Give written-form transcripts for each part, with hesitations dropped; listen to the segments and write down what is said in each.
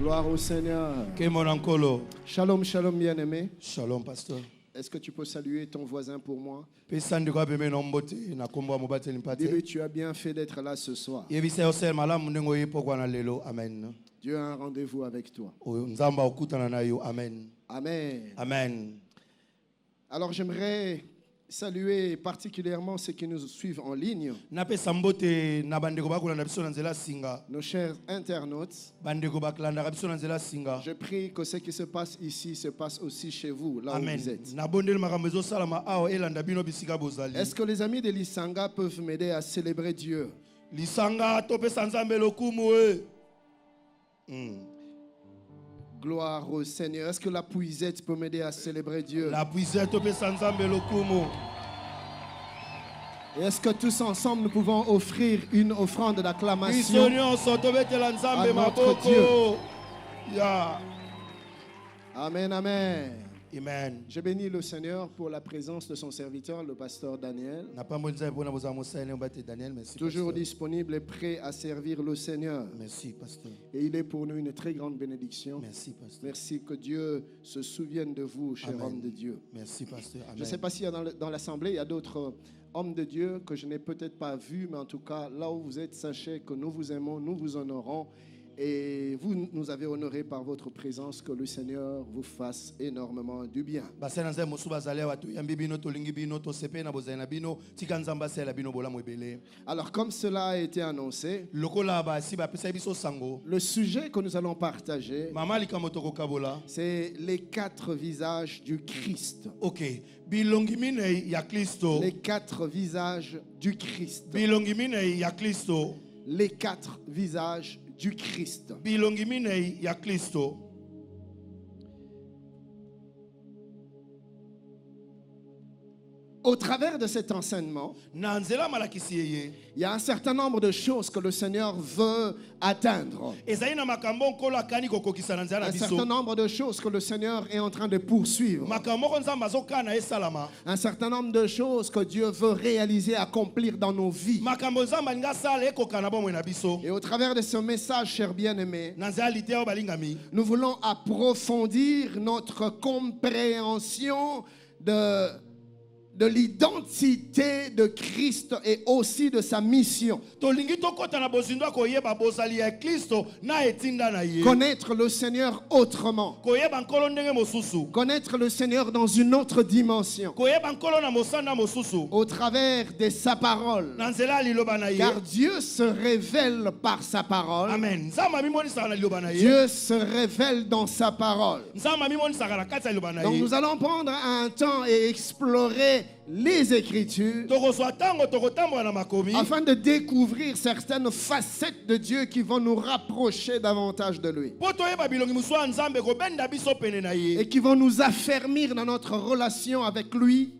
Gloire au Seigneur. Shalom, shalom, bien-aimé. Shalom, pasteur. Est-ce que tu peux saluer ton voisin pour moi? Dis-lui, tu as bien fait d'être là ce soir. Amen. Dieu a un rendez-vous avec toi. Amen. Amen. Amen. Alors j'aimerais saluer particulièrement ceux qui nous suivent en ligne. Nos chers internautes. Je prie que ce qui se passe ici se passe aussi chez vous, là Amen. où vous êtes. Est-ce que les amis de l'Isanga peuvent m'aider à célébrer Dieu? Gloire au Seigneur. Est-ce que la puisette peut m'aider à célébrer Dieu? La puisette Et est-ce que tous ensemble nous pouvons offrir une offrande d'acclamation à notre Dieu? Amen, amen. Amen. Je bénis le Seigneur pour la présence de son serviteur, le pasteur Daniel. Toujours disponible et prêt à servir le Seigneur. Merci, pasteur. Et il est pour nous une très grande bénédiction. Merci, pasteur. Merci, que Dieu se souvienne de vous, cher homme de Dieu. Merci, pasteur. Amen. Je ne sais pas s'il y a dans l'assemblée, il y a d'autres hommes de Dieu que je n'ai peut-être pas vus, mais en tout cas, là où vous êtes, sachez que nous vous aimons, nous vous honorons. Et vous nous avez honorés par votre présence. Que le Seigneur vous fasse énormément du bien. Alors comme cela a été annoncé, le sujet que nous allons partager, c'est les 4 visages du Christ. Ok. Les 4 visages du Christ. Les 4 visages du Christ. Au travers de cet enseignement, il y a un certain nombre de choses que le Seigneur veut atteindre. Un certain nombre de choses que le Seigneur est en train de poursuivre. Un certain nombre de choses que Dieu veut réaliser, accomplir dans nos vies. Et au travers de ce message, chers bien-aimés, nous voulons approfondir notre compréhension de l'identité de Christ et aussi de sa mission. Connaître le Seigneur autrement. Connaître le Seigneur dans une autre dimension. Au travers de sa parole. Car Dieu se révèle par sa parole. Amen. Dieu se révèle dans sa parole. Donc nous allons prendre un temps et explorer les Écritures afin de découvrir certaines facettes de Dieu qui vont nous rapprocher davantage de lui et qui vont nous affermir dans notre relation avec lui,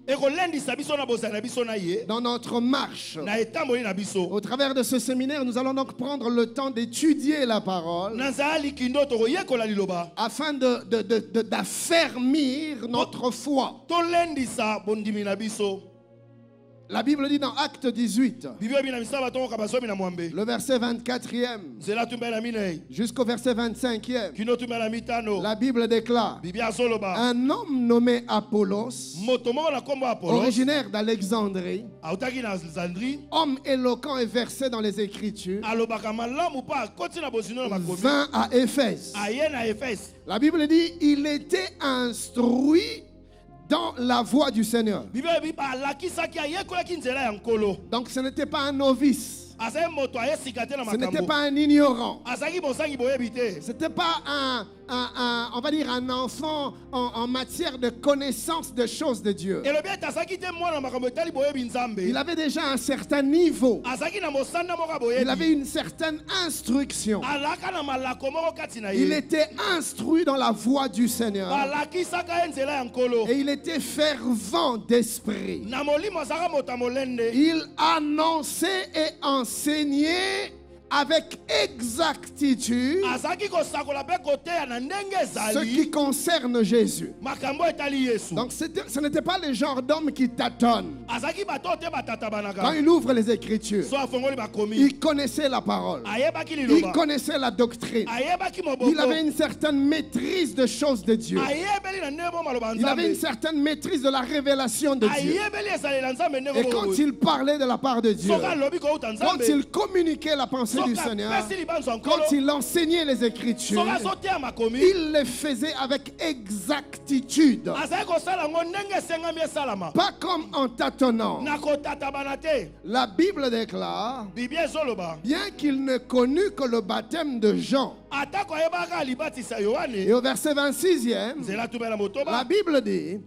dans notre marche. Au travers de ce séminaire, nous allons donc prendre le temps d'étudier la parole afin d'affermir notre foi. La Bible dit dans Acte 18, le verset 24e jusqu'au verset 25e, la Bible déclare: un homme nommé Apollos, originaire d'Alexandrie, homme éloquent et versé dans les Écritures, vint à Éphèse. La Bible dit: il était instruit dans la voie du Seigneur. Donc ce n'était pas un novice. Ce n'était pas un ignorant. Ce n'était pas on va dire un enfant en matière de connaissance des choses de Dieu. Il avait déjà un certain niveau. Il avait une certaine instruction. Il était instruit dans la voie du Seigneur. Et il était fervent d'esprit. Il annonçait et enseignait avec exactitude ce qui concerne Jésus. Donc ce n'était pas le genre d'homme qui tâtonne. Quand il ouvre les Écritures, il connaissait la parole, il connaissait la doctrine, il avait une certaine maîtrise des choses de Dieu, il avait une certaine maîtrise de la révélation de Dieu. Et quand il parlait de la part de Dieu, quand il communiquait la pensée du Seigneur, quand il enseignait les Écritures, il les faisait avec exactitude, pas comme en tâtonnant. La Bible déclare, bien qu'il ne connût que le baptême de Jean, et au verset 26e, la Bible dit,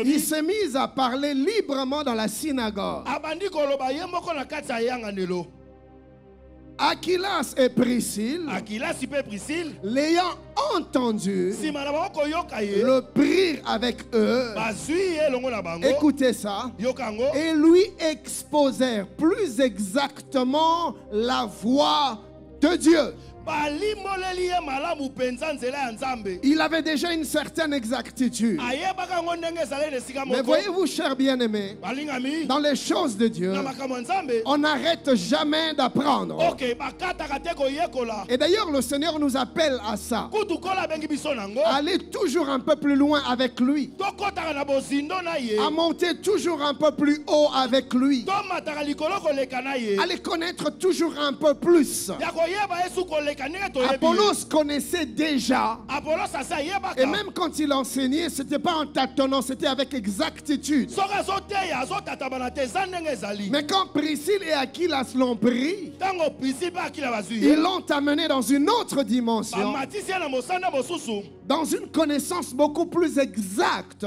il s'est mis à parler librement dans la synagogue. Aquilas et Priscille, l'ayant entendu, le prirent avec eux. Écoutez ça. Et lui exposèrent plus exactement la voix de Dieu. Il avait déjà une certaine exactitude. Mais voyez-vous, chers bien-aimés, dans les choses de Dieu, on n'arrête jamais d'apprendre. Et d'ailleurs, le Seigneur nous appelle à ça. Aller toujours un peu plus loin avec lui. À monter toujours un peu plus haut avec lui. À les connaître toujours un peu plus. Apollos connaissait déjà, et même quand il enseignait, ce n'était pas en tâtonnant, c'était avec exactitude. Mais quand Priscille et Aquilas l'ont pris, ils l'ont amené dans une autre dimension, dans une connaissance beaucoup plus exacte,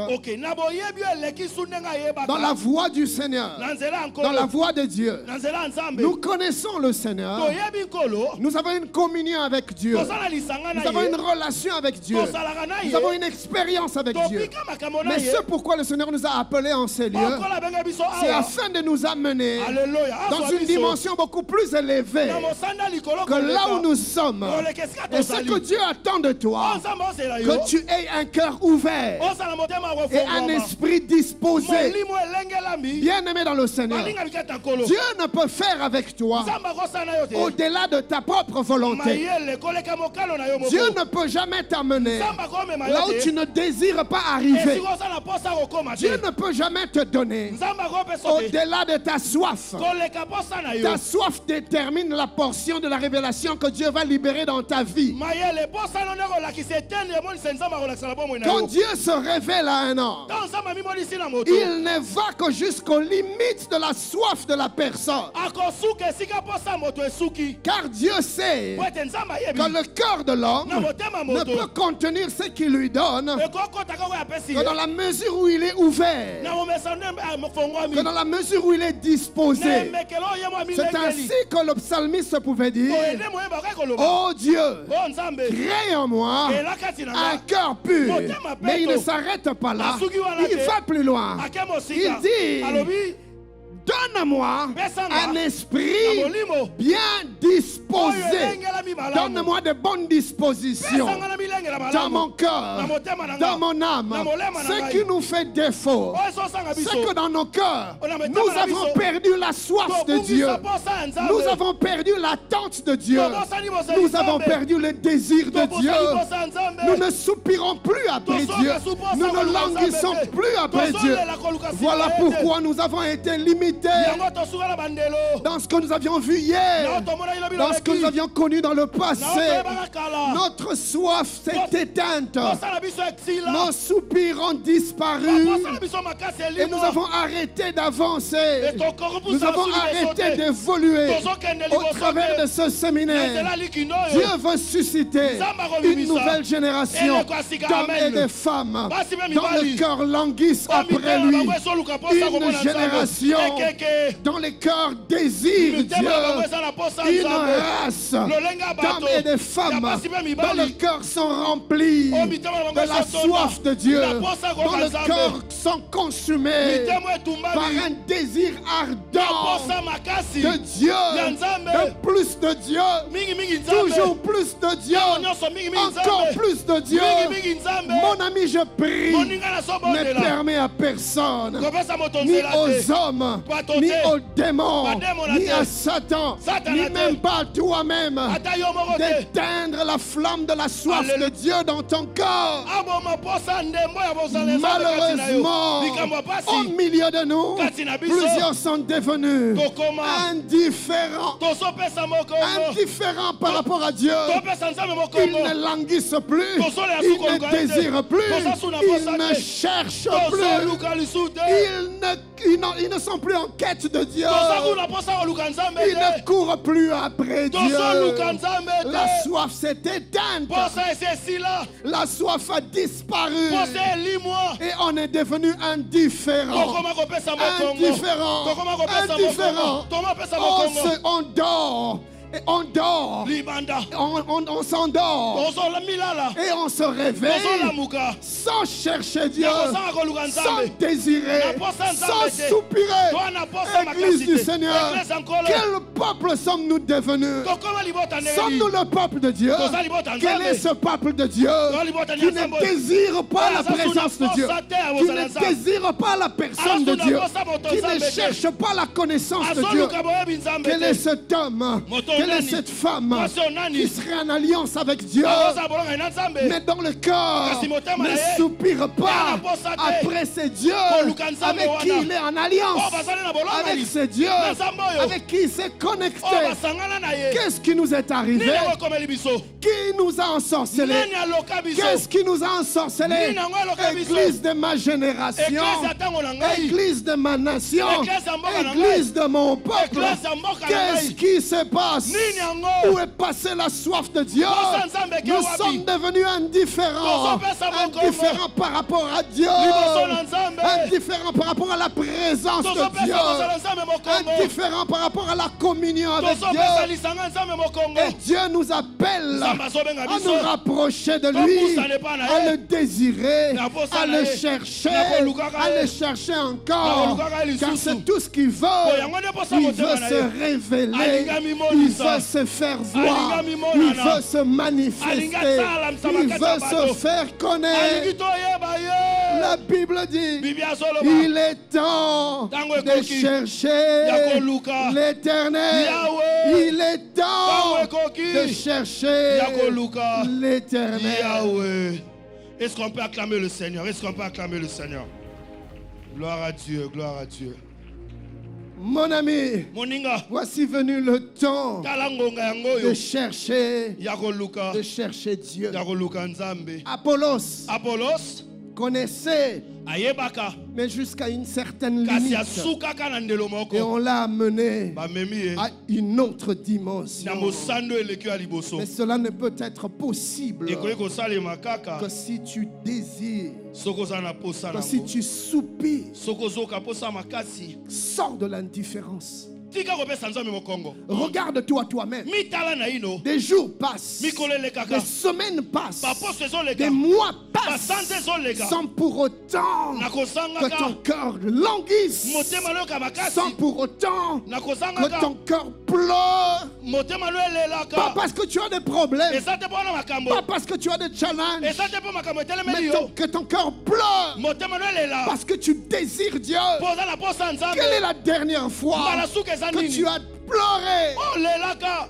dans la voix du Seigneur, dans la voix de Dieu. Nous connaissons le Seigneur, nous avons une communion avec Dieu, nous avons une relation avec Dieu, nous avons une expérience avec Dieu. Mais ce pourquoi le Seigneur nous a appelés en ces lieux, c'est afin de nous amener dans une dimension beaucoup plus élevée que là où nous sommes. Et ce que Dieu attend de toi, que tu aies un cœur ouvert et un esprit disposé. Bien-aimé dans le Seigneur, Dieu ne peut faire avec toi au-delà de ta propre volonté. Dieu ne peut jamais t'amener là où tu ne désires pas arriver. Dieu ne peut jamais te donner au-delà de ta soif. Ta soif détermine la portion de la révélation que Dieu va libérer dans ta vie. Quand Dieu se révèle à un homme, il ne va que jusqu'aux limites de la soif de la personne. Car Dieu sait que le cœur de l'homme ne peut contenir ce qu'il lui donne que dans la mesure où il est ouvert, que dans la mesure où il est disposé. C'est ainsi que le psalmiste pouvait dire: oh Dieu, crée en moi un cœur pur. Mais il ne s'arrête pas là, il va plus loin. Il dit: donne-moi un esprit bien disposé. Donne-moi de bonnes dispositions dans mon cœur, dans mon âme. Ce qui nous fait défaut, c'est que dans nos cœurs, nous avons perdu la soif de Dieu. Nous avons perdu l'attente de Dieu. Nous avons perdu le désir de Dieu. Nous ne soupirons plus après Dieu. Nous ne languissons plus après Dieu. Voilà pourquoi nous avons été limités dans ce que nous avions vu hier, dans ce que nous avions connu dans le passé. Notre soif s'est éteinte, nos soupirs ont disparu et nous avons arrêté d'avancer. Nous avons arrêté d'évoluer au travers de ce séminaire. Dieu veut susciter une nouvelle génération d'hommes et de femmes dont le cœur languisse après lui. Une génération dont les cœurs désirent Dieu, une race d'hommes et de femmes dont le cœur sont remplis de la soif de Dieu, dont le cœur sont consumés par un désir ardent de Dieu, de plus de Dieu, toujours plus de Dieu, encore plus de Dieu. Mon ami, je prie, ne permets à personne, ni aux hommes, ni aux démons, ni à Satan, ni même pas à toi-même, d'éteindre la flamme de la soif de Dieu dans ton corps. Malheureusement, au milieu de nous, plusieurs sont devenus indifférents. Indifférents par rapport à Dieu. Ils ne languissent plus, ils ne désirent plus, ils ne cherchent plus, ils ne sont plus en quête de Dieu. Ils ne courent plus après Dieu. La soif s'est éteinte. La soif a disparu. Et on est devenu indifférent. Indifférent. On dort. Et on dort, on s'endort et on se réveille sans chercher Dieu, sans désirer, sans soupirer. Église du Seigneur, quel peuple sommes-nous devenus? Sommes-nous le peuple de Dieu? Quel est ce peuple de Dieu qui ne désire pas la présence de Dieu, qui ne désire pas la personne de Dieu, qui ne cherche pas la connaissance de Dieu? Quel est cet homme? Quelle est cette femme qui serait en alliance avec Dieu, mais dans le cœur ne soupire pas après ces dieux avec qui il est en alliance, avec ces dieux avec qui il s'est connecté? Qu'est-ce qui nous est arrivé? Qui nous a ensorcelés? Qu'est-ce qui nous a ensorcelés? Église de ma génération, Église de ma nation, Église de mon peuple, qu'est-ce qui se passe? Où est passée la soif de Dieu? Nous sommes devenus indifférents. Indifférents par rapport à Dieu. Indifférents par rapport à la présence de Dieu. Indifférents par rapport à la communion avec Dieu. Et Dieu nous appelle à nous rapprocher de lui, à le désirer, à le chercher encore. Car c'est tout ce qu'il veut. Il veut se révéler. Il veut se faire voir, il veut se manifester, il veut se faire connaître. La Bible dit, il est temps de chercher l'Éternel. Il est temps de chercher l'Éternel. Est-ce qu'on peut acclamer le Seigneur? Est-ce qu'on peut acclamer le Seigneur? Gloire à Dieu, gloire à Dieu. Mon ami, voici venu le temps de chercher Dieu. Apollos connaissait, mais jusqu'à une certaine limite. Et on l'a amené à une autre dimension. Mais cela ne peut être possible que si tu désires, que si tu soupires, sors de l'indifférence. Regarde-toi toi-même. Des jours passent, des semaines passent, des mois passent, sans pour autant que ton cœur languisse, sans pour autant que ton cœur pleure. Pas parce que tu as des problèmes, pas parce que tu as des challenges, mais que ton cœur pleure parce que tu désires Dieu. Quelle est la dernière fois que tu as pleuré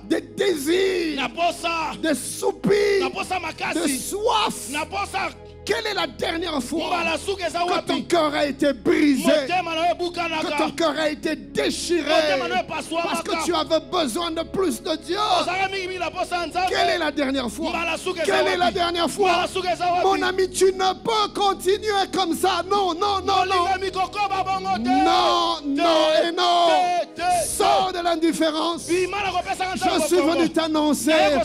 des désirs, des soupirs, de soif? Quelle est la dernière fois que ton cœur a été brisé, que ton cœur a été déchiré parce que tu avais besoin de plus de Dieu? Quelle est la dernière fois? Quelle est la dernière fois? Mon ami, tu ne peux continuer comme ça. Non, non, non, non. Non, non et non. Sors de l'indifférence. Je suis venu t'annoncer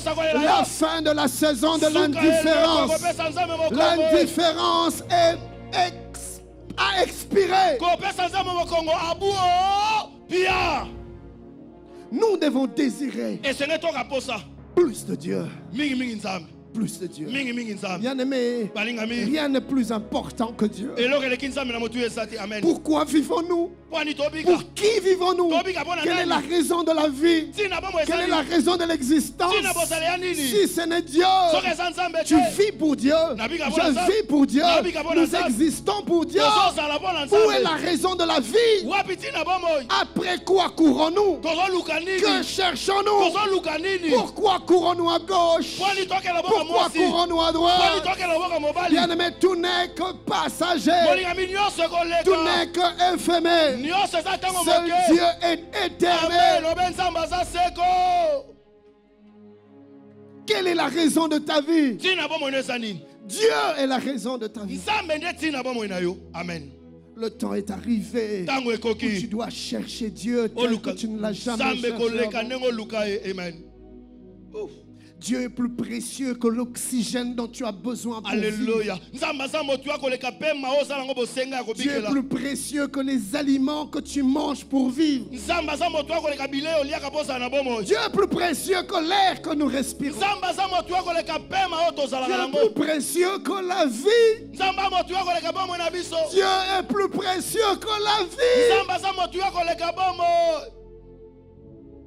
la fin de la saison de l'indifférence. L'indifférence a expiré. Nous devons désirer Plus de Dieu. Mingi Plus de Dieu. Bien Bien-aimé, rien n'est plus important que Dieu. Amen. Pourquoi vivons-nous? Pour qui vivons-nous? Quelle est la raison de la vie? Quelle est la raison de l'existence? Si ce n'est Dieu, tu vis pour Dieu. Je vis pour Dieu. Nous existons pour Dieu. Où est la raison de la vie? Après quoi courons-nous? Que cherchons-nous? Pourquoi courons-nous à gauche? Pourquoi courons-nous à droite? Bien-aimé, tout n'est que passager. Tout n'est que éphémère. Seul Dieu est éternel. Quelle est la raison de ta vie? Dieu est la raison de ta vie. Amen. Le temps est arrivé où tu dois chercher Dieu tel que tu ne l'as jamais cherché. Amen. Dieu est plus précieux que l'oxygène dont tu as besoin pour vivre. Dieu est plus précieux que les aliments que tu manges pour vivre. Dieu est plus précieux que l'air que nous respirons. Dieu est plus précieux que la vie. Dieu est plus précieux que la vie.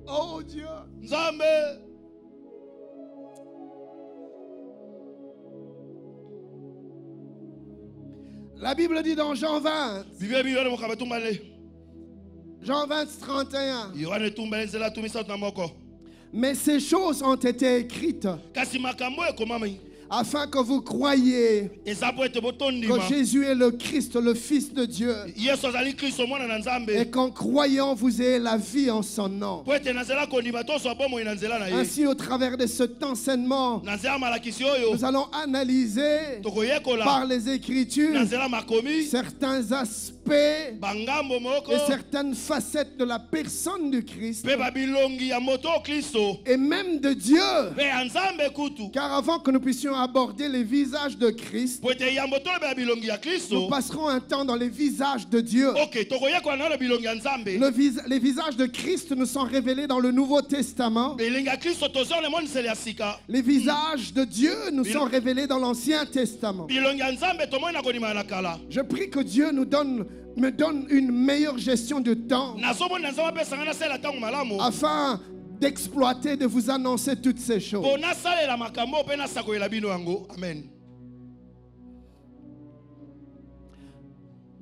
Oh Dieu. La Bible dit dans Jean 20, Jean 20, 31, mais ces choses ont été écrites afin que vous croyiez que Jésus est le Christ, le Fils de Dieu, et qu'en croyant vous ayez la vie en son nom. Ainsi, au travers de cet enseignement, nous allons analyser par les Écritures certains aspects et certaines facettes de la personne du Christ et même de Dieu. Car avant que nous puissions aborder les visages de Christ, nous passerons un temps dans les visages de Dieu. Les visages de Christ nous sont révélés dans le Nouveau Testament. Les visages de Dieu nous sont révélés dans l'Ancien Testament. Je prie que Dieu me donne une meilleure gestion de temps afin d'exploiter, de vous annoncer toutes ces choses. Amen.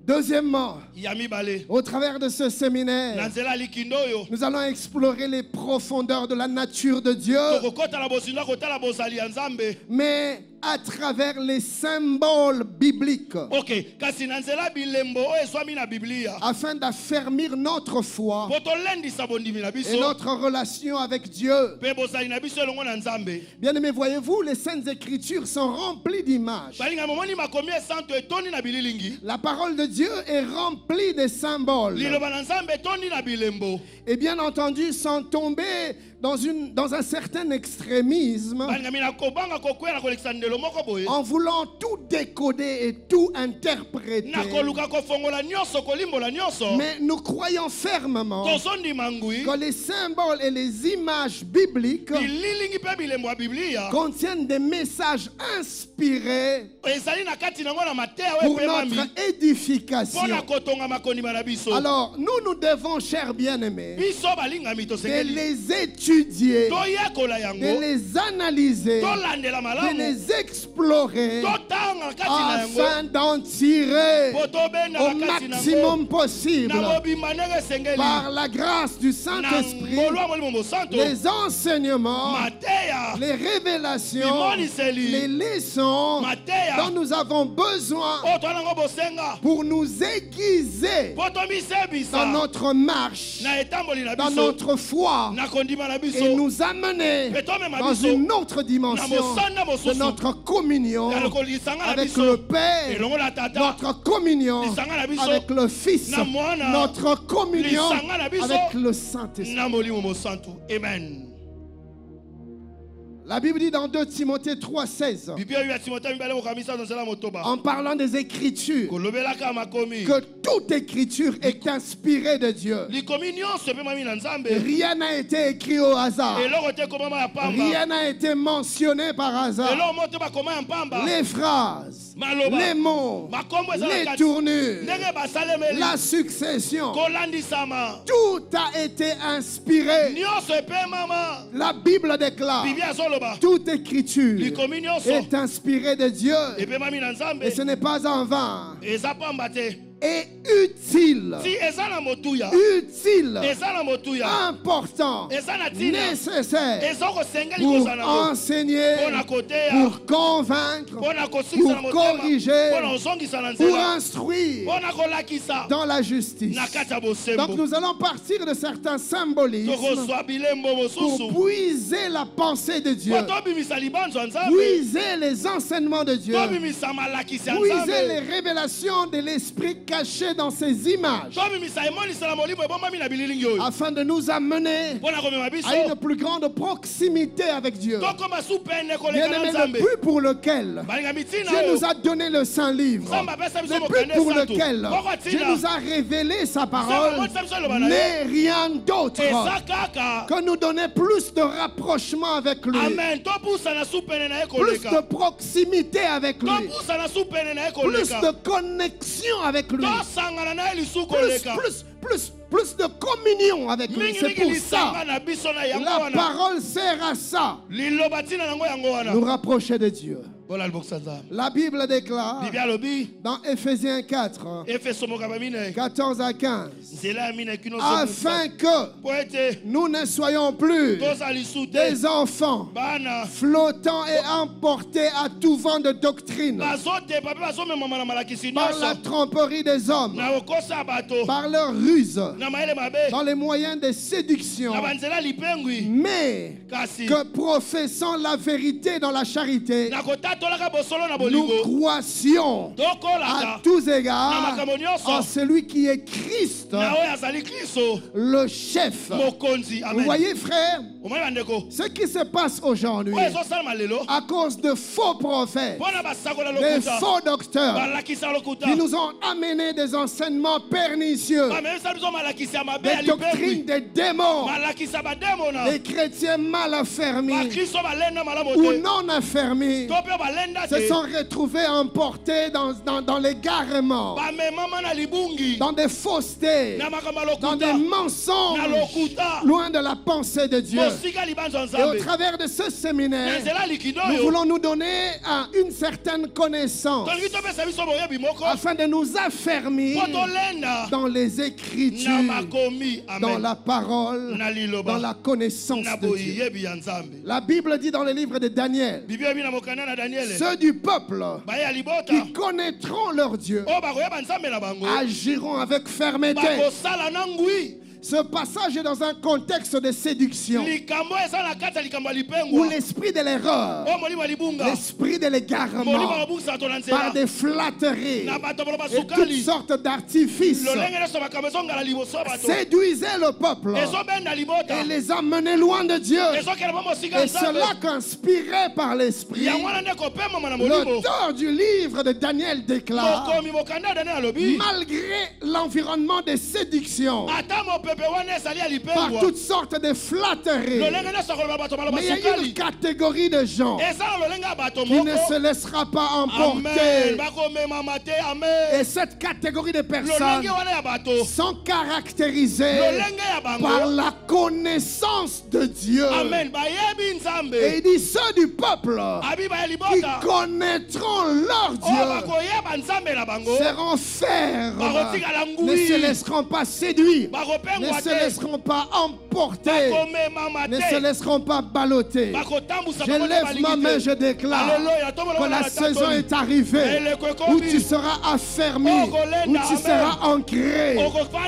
Deuxièmement, au travers de ce séminaire, nous allons explorer les profondeurs de la nature de Dieu, mais à travers les symboles bibliques, afin d'affermir notre foi et notre relation avec Dieu. Bien aimé, voyez-vous, les Saintes Écritures sont remplies d'images. La parole de Dieu est remplie de symboles. Et bien entendu, sans tomber dans un certain extrémisme, en voulant tout décoder et tout interpréter. Mais nous croyons fermement que les symboles et les images bibliques contiennent des messages inspirés pour notre édification. Alors, nous devons, chers bien-aimés, de les étudier, de les analyser, de les explorer afin d'en tirer au maximum possible, par la grâce du Saint-Esprit, les enseignements, les révélations, les leçons dont nous avons besoin pour nous aiguiser dans notre marche, dans notre foi, et nous amener dans une autre dimension de notre communion avec le Père, notre communion avec le Fils, notre communion avec le Saint-Esprit. Amen. La Bible dit dans 2 Timothée 3,16, en parlant des Écritures, que toute Écriture est inspirée de Dieu. Rien n'a été écrit au hasard. Rien n'a été mentionné par hasard. Les phrases, les mots, les tournures, la succession, tout a été inspiré. La Bible déclare, toute écriture est inspirée de Dieu et ce n'est pas en vain. Et utile, important, nécessaire pour enseigner, pour convaincre, pour corriger, pour instruire dans la justice. Donc nous allons partir de certains symbolismes pour puiser la pensée de Dieu, puiser les enseignements de Dieu, puiser les révélations de l'esprit caché dans ces images, afin de nous amener à une plus grande proximité avec Dieu. Bien-aimé, le but pour lequel Dieu nous a donné le Saint-Livre, le but pour lequel Dieu nous a révélé sa parole, n'est rien d'autre que nous donner plus de rapprochement avec lui, plus de proximité avec lui, plus de connexion avec lui, plus de communion avec lui. C'est pour ça la parole sert à ça, nous rapprocher de Dieu. La Bible déclare dans Ephésiens 4, 14 à 15, afin que nous ne soyons plus des enfants flottants et emportés à tout vent de doctrine par la tromperie des hommes, par leur ruse, dans les moyens de séduction, mais que professant la vérité dans la charité, nous croissions à tous égards en celui qui est Christ, le chef. Vous voyez, frère, ce qui se passe aujourd'hui à cause de faux prophètes, des faux docteurs qui nous ont amené des enseignements pernicieux, des doctrines des démons, les chrétiens mal affermis ou non affermis se sont retrouvés emportés dans l'égarement, dans des faussetés, dans des mensonges, loin de la pensée de Dieu. Et au travers de ce séminaire, nous voulons nous donner une certaine connaissance afin de nous affermir dans les Écritures, dans la parole, dans la connaissance de Dieu. La Bible dit dans le livre de Daniel, ceux du peuple qui connaîtront leur Dieu agiront avec fermeté. Ce passage est dans un contexte de séduction où l'esprit de l'erreur, l'esprit de l'égarement, par des flatteries et toutes sortes d'artifices, séduisait le peuple et les amenait loin de Dieu. Et cela qu'inspiré par l'esprit, l'auteur du livre de Daniel déclare, malgré l'environnement de séduction, par toutes sortes de flatteries, mais il y a une catégorie de gens qui ne se laissera pas emporter. Et cette catégorie de personnes sont caractérisées par la connaissance de Dieu. Et il dit, ceux du peuple qui connaîtront leur Dieu seront fermes, ne se laisseront pas séduire, ne se laisseront pas emporter, ne se laisseront pas balloter. Je lève ma main, je déclare que la saison est arrivée où tu seras affermi, où tu seras ancré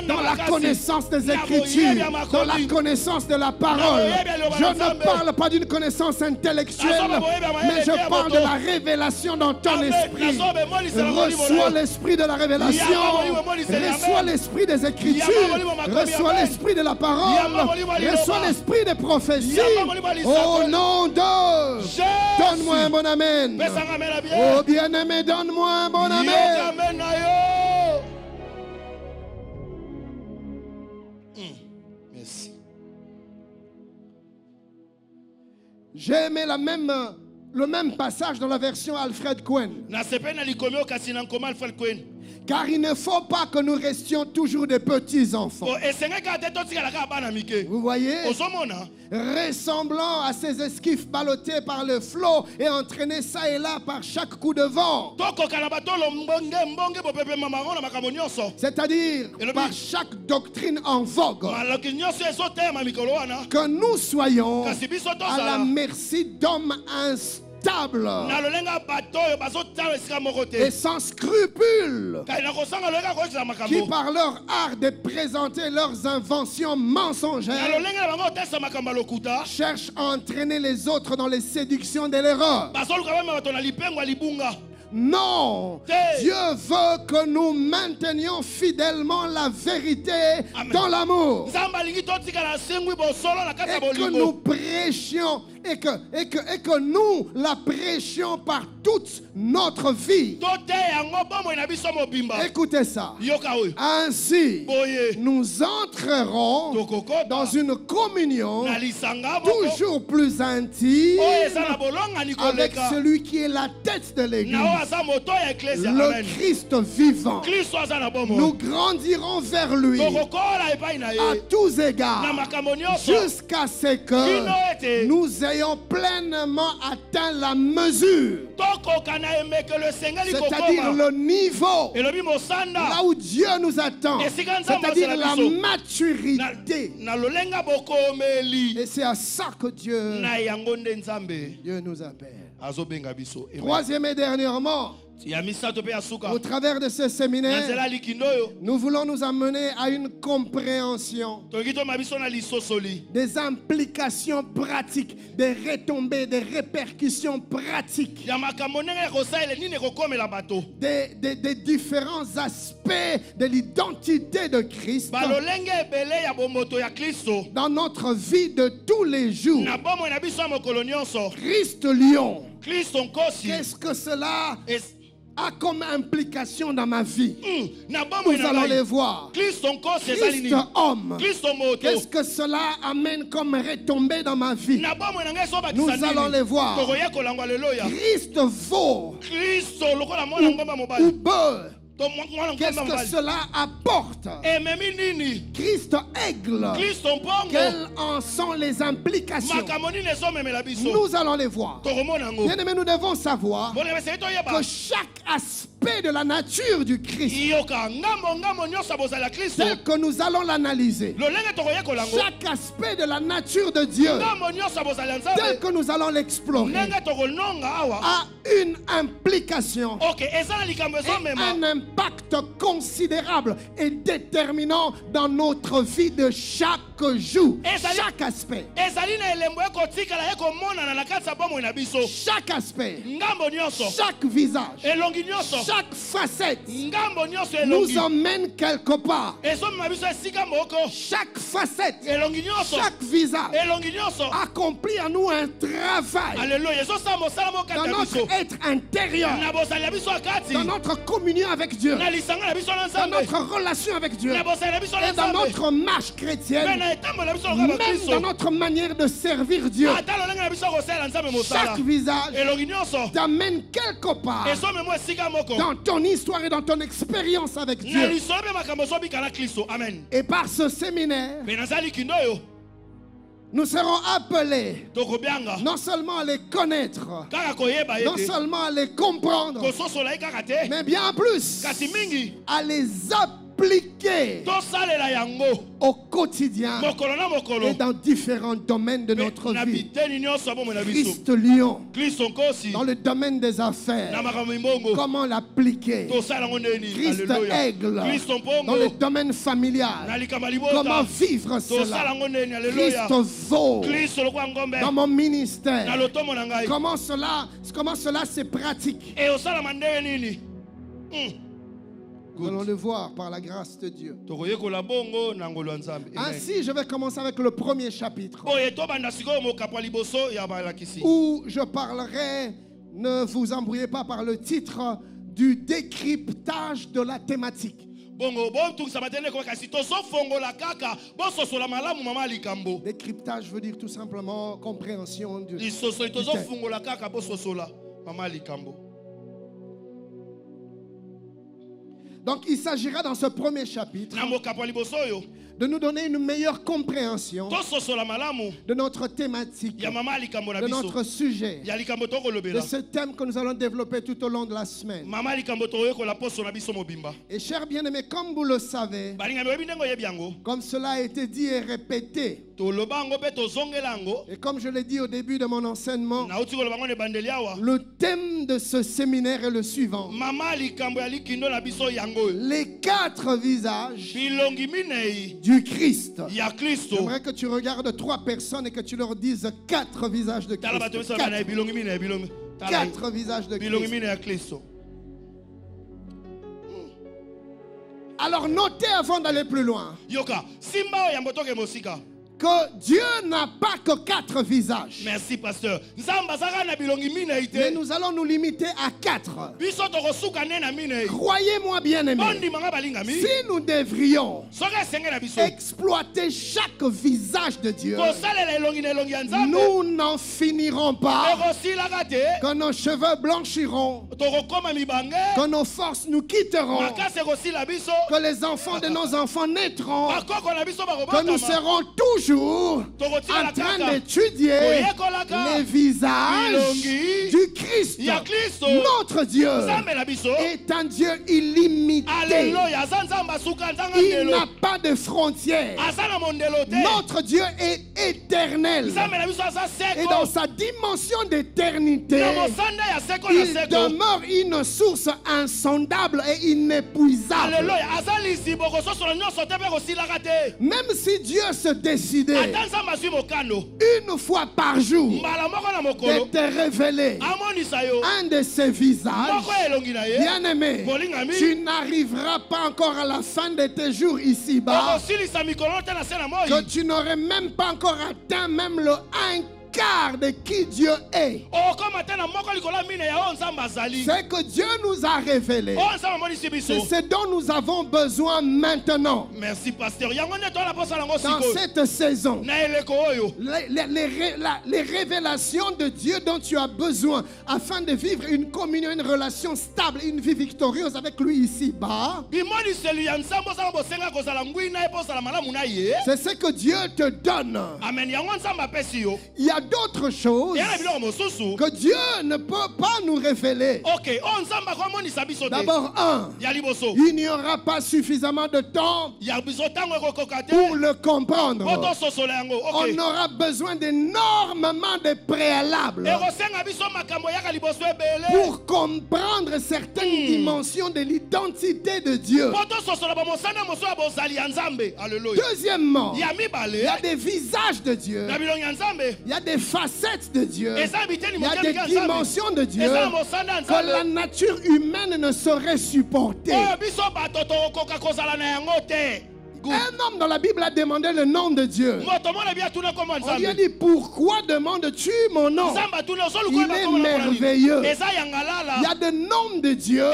dans la connaissance des Écritures, dans la connaissance de la parole. Je ne parle pas d'une connaissance intellectuelle, mais je parle de la révélation dans ton esprit. Reçois l'esprit de la révélation, reçois l'esprit des Écritures, reçois l'esprit de la parole, reçois l'esprit des prophéties. Au nom de... Donne-moi un bon amen. Oh bien-aimé, donne-moi un bon amen. Merci. J'ai aimé le même passage dans la version Alfred Cohen. Car il ne faut pas que nous restions toujours des petits enfants. Vous voyez? Ressemblant à ces esquifs ballottés par le flot et entraînés ça et là par chaque coup de vent. C'est-à-dire par chaque doctrine en vogue. Que nous soyons à la merci d'hommes instables et sans scrupules, qui par leur art de présenter leurs inventions mensongères cherchent à entraîner les autres dans les séductions de l'erreur. Non, Dieu veut que nous maintenions fidèlement la vérité dans l'amour et que nous prêchions et que nous la prêchions par toute notre vie. Écoutez ça. Ainsi, nous entrerons dans une communion toujours plus intime avec celui qui est la tête de l'Église, le Christ vivant. Nous grandirons vers lui à tous égards jusqu'à ce que nous ayons pleinement atteint la mesure, c'est-à-dire le niveau là où Dieu nous attend, c'est-à-dire la maturité. Et c'est à ça que Dieu nous appelle. Troisième et dernièrement, au travers de ce séminaire, nous voulons nous amener à une compréhension des implications pratiques, des retombées, des répercussions pratiques, des différents aspects de l'identité de Christ dans notre vie de tous les jours. Christ lion, qu'est-ce que cela a comme implication dans ma vie? Nous allons les voir. Christ homme, qu'est-ce que cela amène comme retombée dans ma vie? Nous allons les voir. Christ veau ou bœuf, qu'est-ce que cela apporte? Christ aigle, quelles en sont les implications? Nous allons les voir. Bien-aimés, nous devons savoir que chaque aspect de la nature du Christ, tel que nous allons l'analyser, chaque aspect de la nature de Dieu, tel que nous allons l'explorer, a une implication, un impact considérable et déterminant dans notre vie de chaque jour. Chaque aspect. Chaque aspect. Chaque visage. Chaque facette nous emmène quelque part. Chaque facette, chaque visage accomplit en nous un travail dans notre être intérieur, dans notre communion avec Dieu, dans notre relation avec Dieu et dans notre marche chrétienne, même dans notre manière de servir Dieu. Chaque visage t'amène quelque part dans ton histoire et dans ton expérience avec Dieu. Et par ce séminaire, nous serons appelés non seulement à les connaître, non seulement à les comprendre, mais bien plus à les appliquer l'appliquer au quotidien et dans différents domaines de notre vie. Christ lion, dans le domaine des affaires, comment l'appliquer? Christ aigle, dans le domaine familial, comment vivre cela? Christ veau, dans mon ministère, comment cela se pratique? Nous allons le voir par la grâce de Dieu. Ainsi, je vais commencer avec le premier chapitre, où je parlerai, ne vous embrouillez pas par le titre, du décryptage de la thématique. Décryptage veut dire tout simplement compréhension du texte. Donc il s'agira dans ce premier chapitre de nous donner une meilleure compréhension de notre thématique, de notre sujet, de ce thème que nous allons développer tout au long de la semaine. Et chers bien-aimés, comme vous le savez, comme cela a été dit et répété, et comme je l'ai dit au début de mon enseignement, le thème de ce séminaire est le suivant: les 4 visages du Christ. J'aimerais que tu regardes 3 personnes et que tu leur dises 4 visages de Christ. 4 visages de Christ. Alors notez avant d'aller plus loin que Dieu n'a pas que 4 visages. Merci, pasteur. Mais nous allons nous limiter à 4. Croyez-moi, bien-aimés, si nous devrions exploiter chaque visage de Dieu, nous n'en finirons pas, que nos cheveux blanchiront, que nos forces nous quitteront, que les enfants de nos enfants naîtront, que nous serons toujours en train d'étudier les visages du Christ. Notre Dieu est un Dieu illimité. Il n'a pas de frontières. Notre Dieu est éternel. Et dans sa dimension d'éternité, il demeure une source insondable et inépuisable. Même si Dieu se décidait une fois par jour de te révéler un de ses visages, bien-aimé, tu n'arriveras pas encore à la fin de tes jours ici-bas, que tu n'aurais même pas encore atteint même le 1 quart de qui Dieu est. C'est que Dieu nous a révélé. C'est ce dont nous avons besoin maintenant. Merci, pasteur. Dans cette saison, les révélations de Dieu dont tu as besoin afin de vivre une communion, une relation stable, une vie victorieuse avec lui ici-bas, c'est ce que Dieu te donne. Il y a d'autres choses que Dieu ne peut pas nous révéler. D'abord, il n'y aura pas suffisamment de temps pour le comprendre. On aura besoin d'énormément de préalables pour comprendre certaines dimensions de l'identité de Dieu. Deuxièmement, il y a des visages de Dieu. Il y a des facettes de Dieu. Il y a des dimensions de Dieu que la nature humaine ne saurait supporter. Un homme dans la Bible a demandé le nom de Dieu. On lui a dit: pourquoi demandes-tu mon nom? Il est merveilleux. Il y a des noms de Dieu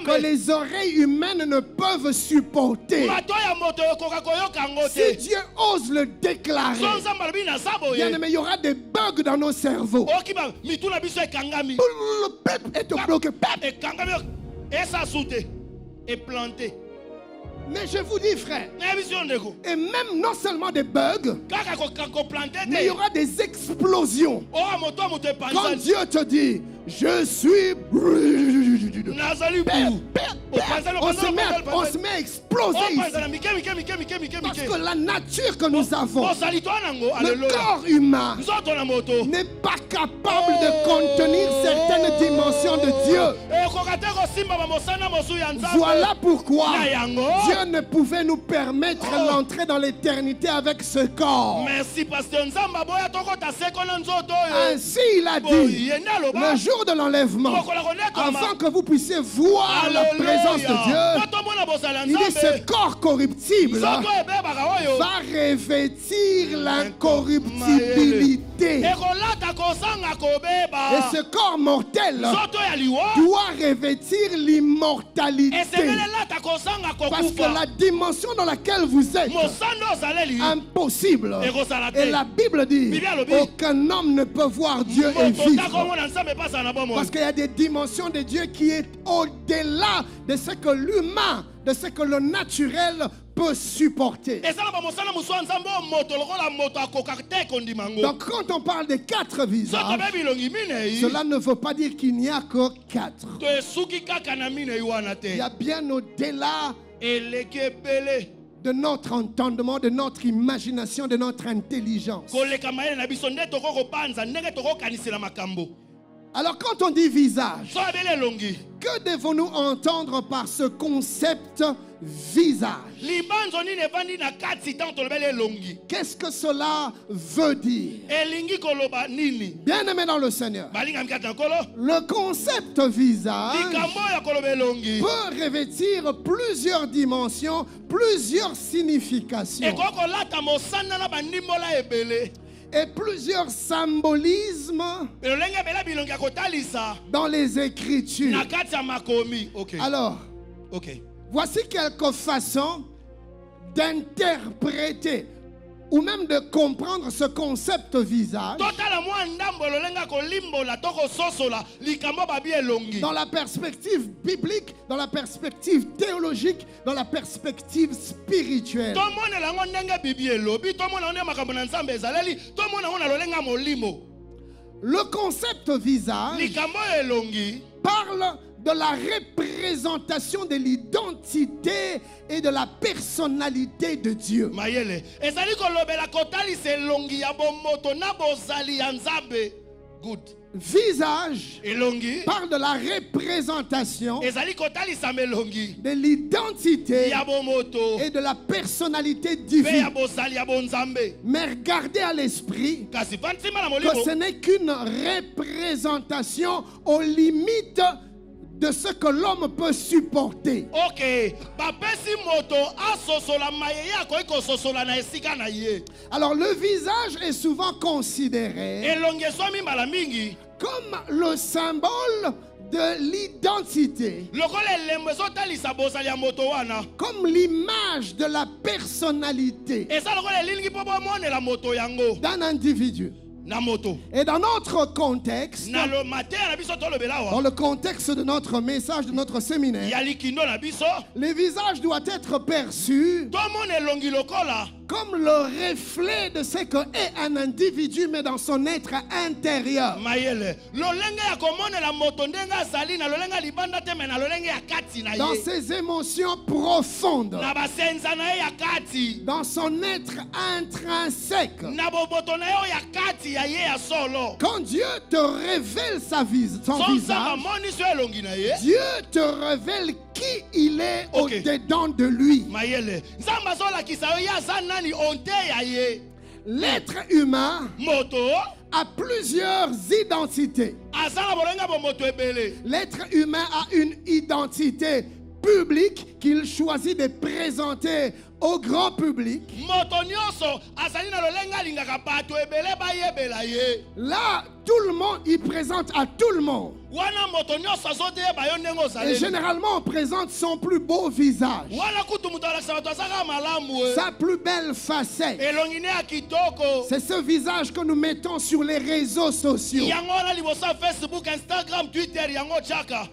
que les oreilles humaines ne peuvent supporter. Si Dieu ose le déclarer, bien aimé, il y aura des bugs dans nos cerveaux. Et planté. Mais je vous dis, frère, et même non seulement des bugs, mais il y aura des explosions. Quand Dieu te dit: je suis, On se met à exploser ici. Parce que la nature que nous avons, le corps humain, n'est pas capable de contenir certaines dimensions de Dieu. Voilà pourquoi Dieu ne pouvait nous permettre l'entrée dans l'éternité avec ce corps. Merci, pasteur. Ainsi il a dit, le jour de l'enlèvement, afin que vous puissiez voir la présence de Dieu, il dit ce corps corruptible va revêtir l'incorruptibilité. Et ce corps mortel doit revêtir l'immortalité. Parce que la dimension dans laquelle vous êtes, impossible. Et la Bible dit, aucun homme ne peut voir Dieu et vivre. Parce qu'il y a des dimensions de Dieu qui est au-delà de ce que l'humain, de ce que le naturel peut supporter. Donc quand on parle de 4 visages, cela ne veut pas dire qu'il n'y a que 4. Il y a bien au-delà de notre entendement, de notre imagination, de notre intelligence. Alors quand on dit visage, que devons-nous entendre par ce concept visage? Qu'est-ce que cela veut dire? Bien aimé dans le Seigneur, le concept visage peut revêtir plusieurs dimensions, plusieurs significations et plusieurs symbolismes dans les Écritures. Alors, voici quelques façons d'interpréter ou même de comprendre ce concept visage dans la perspective biblique, dans la perspective théologique, dans la perspective spirituelle. Le concept visage parle de la représentation de l'identité et de la personnalité de Dieu. Visage parle de la représentation de l'identité et de la personnalité divine. Mais regardez à l'esprit que ce n'est qu'une représentation aux limites de ce que l'homme peut supporter. Alors le visage est souvent considéré comme le symbole de l'identité, comme l'image de la personnalité d'un individu. Et dans notre contexte, dans le contexte de notre message, de notre séminaire, le visage doit être perçu comme le reflet de ce qu'est un individu, mais dans son être intérieur. Dans ses émotions profondes, dans son être intrinsèque. Quand Dieu te révèle son visage, Dieu te révèle qui il est au-dedans de lui. L'être humain a plusieurs identités. L'être humain a une identité publique qu'il choisit de présenter au grand public. Là, tout le monde, il présente à tout le monde. Et généralement, on présente son plus beau visage, sa plus belle facette. C'est ce visage que nous mettons sur les réseaux sociaux.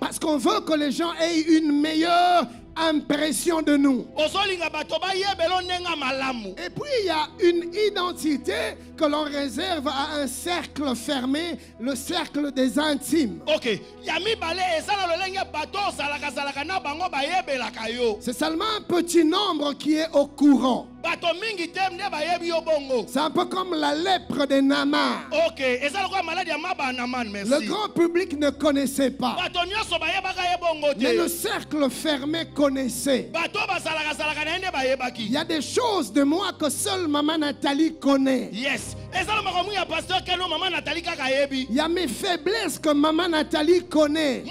Parce qu'on veut que les gens aient une meilleure impression de nous. Et puis il y a une identité que l'on réserve à un cercle fermé, le cercle des intimes. Ok. C'est seulement un petit nombre qui est au courant. C'est un peu comme la lèpre de Naaman. Ok. Le grand public ne connaissait pas. Mais le cercle fermé connaissait. Il y a des choses de moi que seule Maman Nathalie connaît. Yes. Il y a mes faiblesses que Maman Nathalie connaît.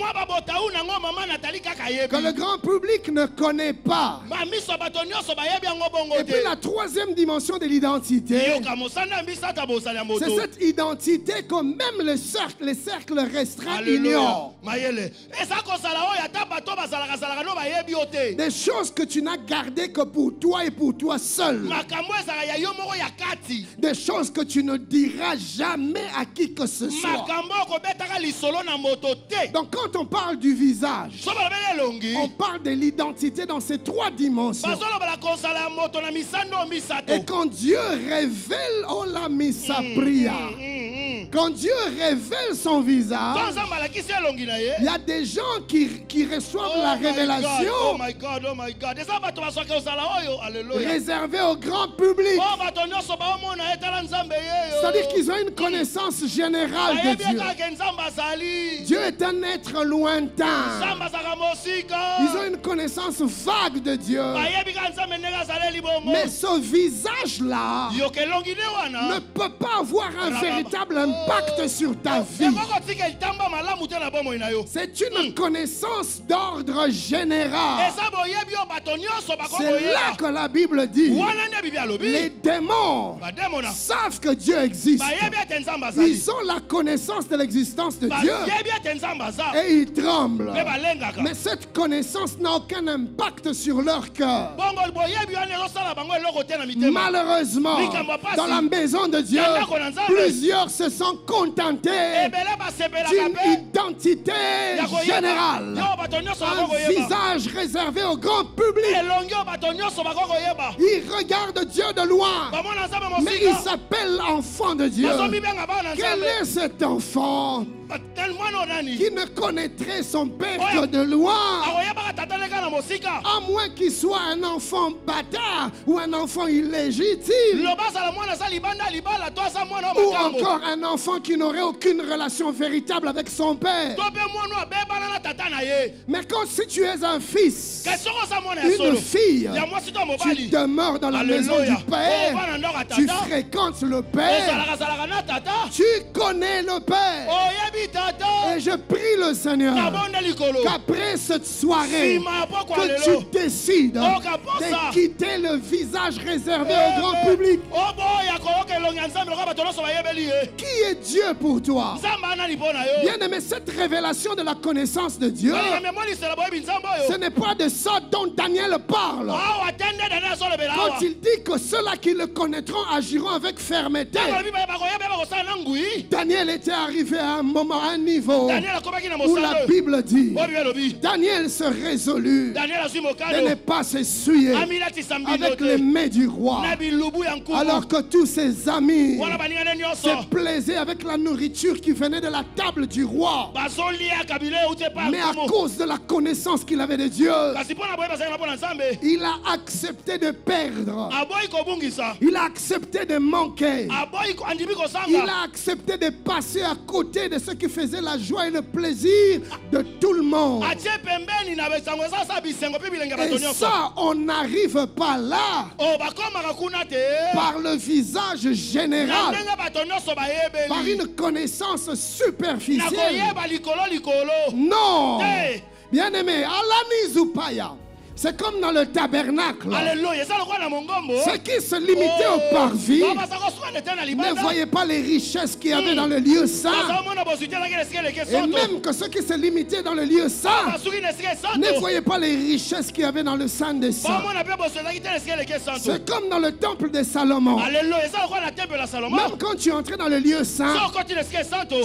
Que le grand public ne connaît pas. Et puis la troisième dimension de l'identité, c'est cette identité que même les cercles restreints ignorent. Des choses que tu n'as gardées que pour toi et pour toi seul. Des choses que tu ne diras jamais à qui que ce soit. Donc quand on parle du visage, on parle de l'identité dans ces trois dimensions. Et quand Dieu révèle, oh la missa pria. Quand Dieu révèle son visage, il y a des gens qui reçoivent la révélation. Oh my God. Réservée au grand public. C'est-à-dire qu'ils ont une connaissance générale de Dieu. Dieu est un être lointain. Ils ont une connaissance vague de Dieu. Mais ce visage-là ne peut pas avoir un véritable impact sur ta vie. C'est une connaissance d'ordre général. C'est là que la Bible dit les démons savent que Dieu existe. Ils ont la connaissance de l'existence de Dieu et ils tremblent. Mais cette connaissance n'a aucun impact sur leur cœur. Malheureusement, dans la maison de Dieu, plusieurs se sont contentés d'une identité générale, un visage réservé au grand public. Ils regardent Dieu de loin, mais il s'appelle enfant de Dieu. Quel est cet enfant qui ne connaîtrait son père que de loin, à moins qu'il soit un enfant bâtard ou un enfant illégitime, ou encore un enfant qui n'aurait aucune relation véritable avec son père. Mais quand si tu es un fils, une fille, tu demeures dans la maison du Père, tu fréquentes le Père, tu connais le Père. Et je prie le Seigneur qu'après cette soirée, que tu décides de quitter le visage réservé au grand public. Qui est Dieu pour toi? Bien aimé, cette révélation de la connaissance de Dieu, ce n'est pas de ça dont Daniel parle. Quand il dit que ceux-là qui le connaîtront agiront avec fermeté. Daniel était arrivé à un moment, à un niveau où la Bible dit Daniel se résolut de ne pas s'essuyer avec les mets du roi, alors que tous ses amis se plaisaient avec la nourriture qui venait de la table du roi. Mais à cause de la connaissance qu'il avait de Dieu, il a accepté de perdre. Il a accepté de manquer. Il a accepté de passer à côté de ce qui faisait la joie et le plaisir de tout le monde. Et ça, on n'arrive pas là par le visage général, par une connaissance superficielle. Non. Bien aimé, Alani Zupaya. C'est comme dans le tabernacle. Ceux qui se limitaient au parvis ne voyaient pas les richesses qu'il y avait dans le lieu saint. Et même que ceux qui se limitaient dans le lieu saint ne voyaient pas les richesses qu'il y avait dans le Saint des Saints. C'est comme dans le temple de Salomon. Même quand tu entrais dans le lieu saint,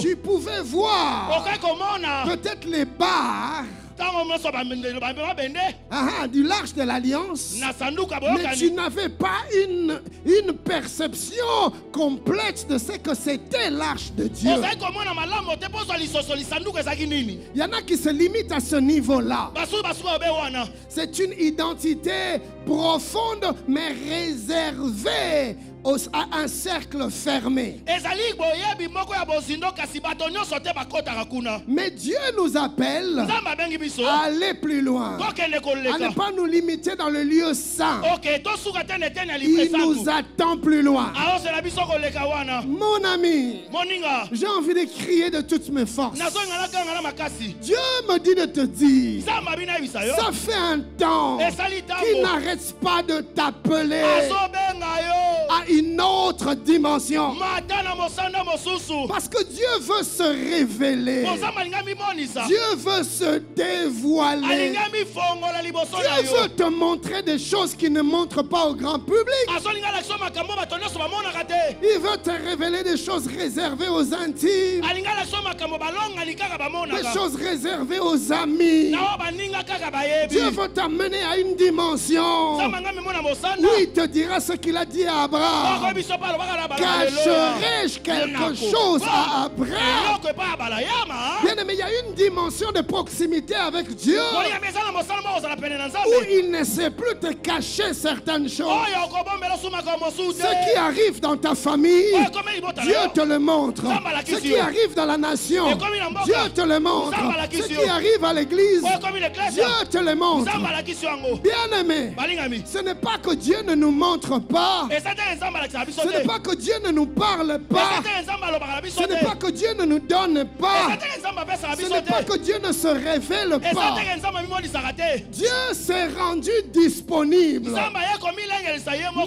tu pouvais voir peut-être les barres Du l'arche de l'alliance. Mais tu n'avais pas une perception complète de ce que c'était l'arche de Dieu. Il y en a qui se limitent à ce niveau-là. C'est une identité profonde mais réservée à un cercle fermé. Mais Dieu nous appelle à aller plus loin, à ne pas nous limiter dans le lieu saint. Il nous attend plus loin. Mon ami, j'ai envie de crier de toutes mes forces. Dieu me dit de te dire, ça fait un temps qu'il n'arrête pas de t'appeler à une autre dimension. Parce que Dieu veut se révéler. Dieu veut se dévoiler. Dieu veut te montrer des choses qu'il ne montre pas au grand public. Il veut te révéler des choses réservées aux intimes, des choses réservées aux amis. Dieu veut t'amener à une dimension où il te dira ce qu'il a dit à Abraham. Cacherai-je quelque chose à Abraham? Bien aimé, il y a une dimension de proximité avec Dieu où il ne sait plus te cacher certaines choses. Ce qui arrive dans ta famille, Dieu te le montre. Ce qui arrive dans la nation, Dieu te le montre. Ce qui arrive à l'église, Dieu te le montre. Bien aimé, ce n'est pas que Dieu ne nous montre pas. Ce n'est pas que Dieu ne nous parle pas. Ce n'est pas que Dieu ne nous donne pas. Ce n'est pas que Dieu ne se révèle pas. Dieu s'est rendu disponible.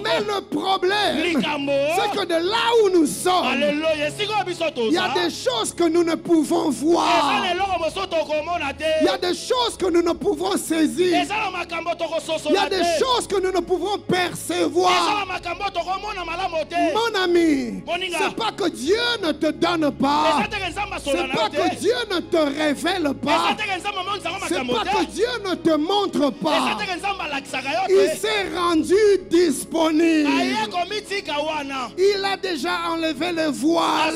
Mais le problème, c'est que de là où nous sommes, il y a des choses que nous ne pouvons voir. Il y a des choses que nous ne pouvons saisir. Il y a des choses que nous ne pouvons percevoir. Mon ami, c'est pas que Dieu ne te donne pas. C'est pas que Dieu ne te révèle pas. C'est pas que Dieu ne te montre pas. Il s'est rendu disponible. Il a déjà enlevé le voile.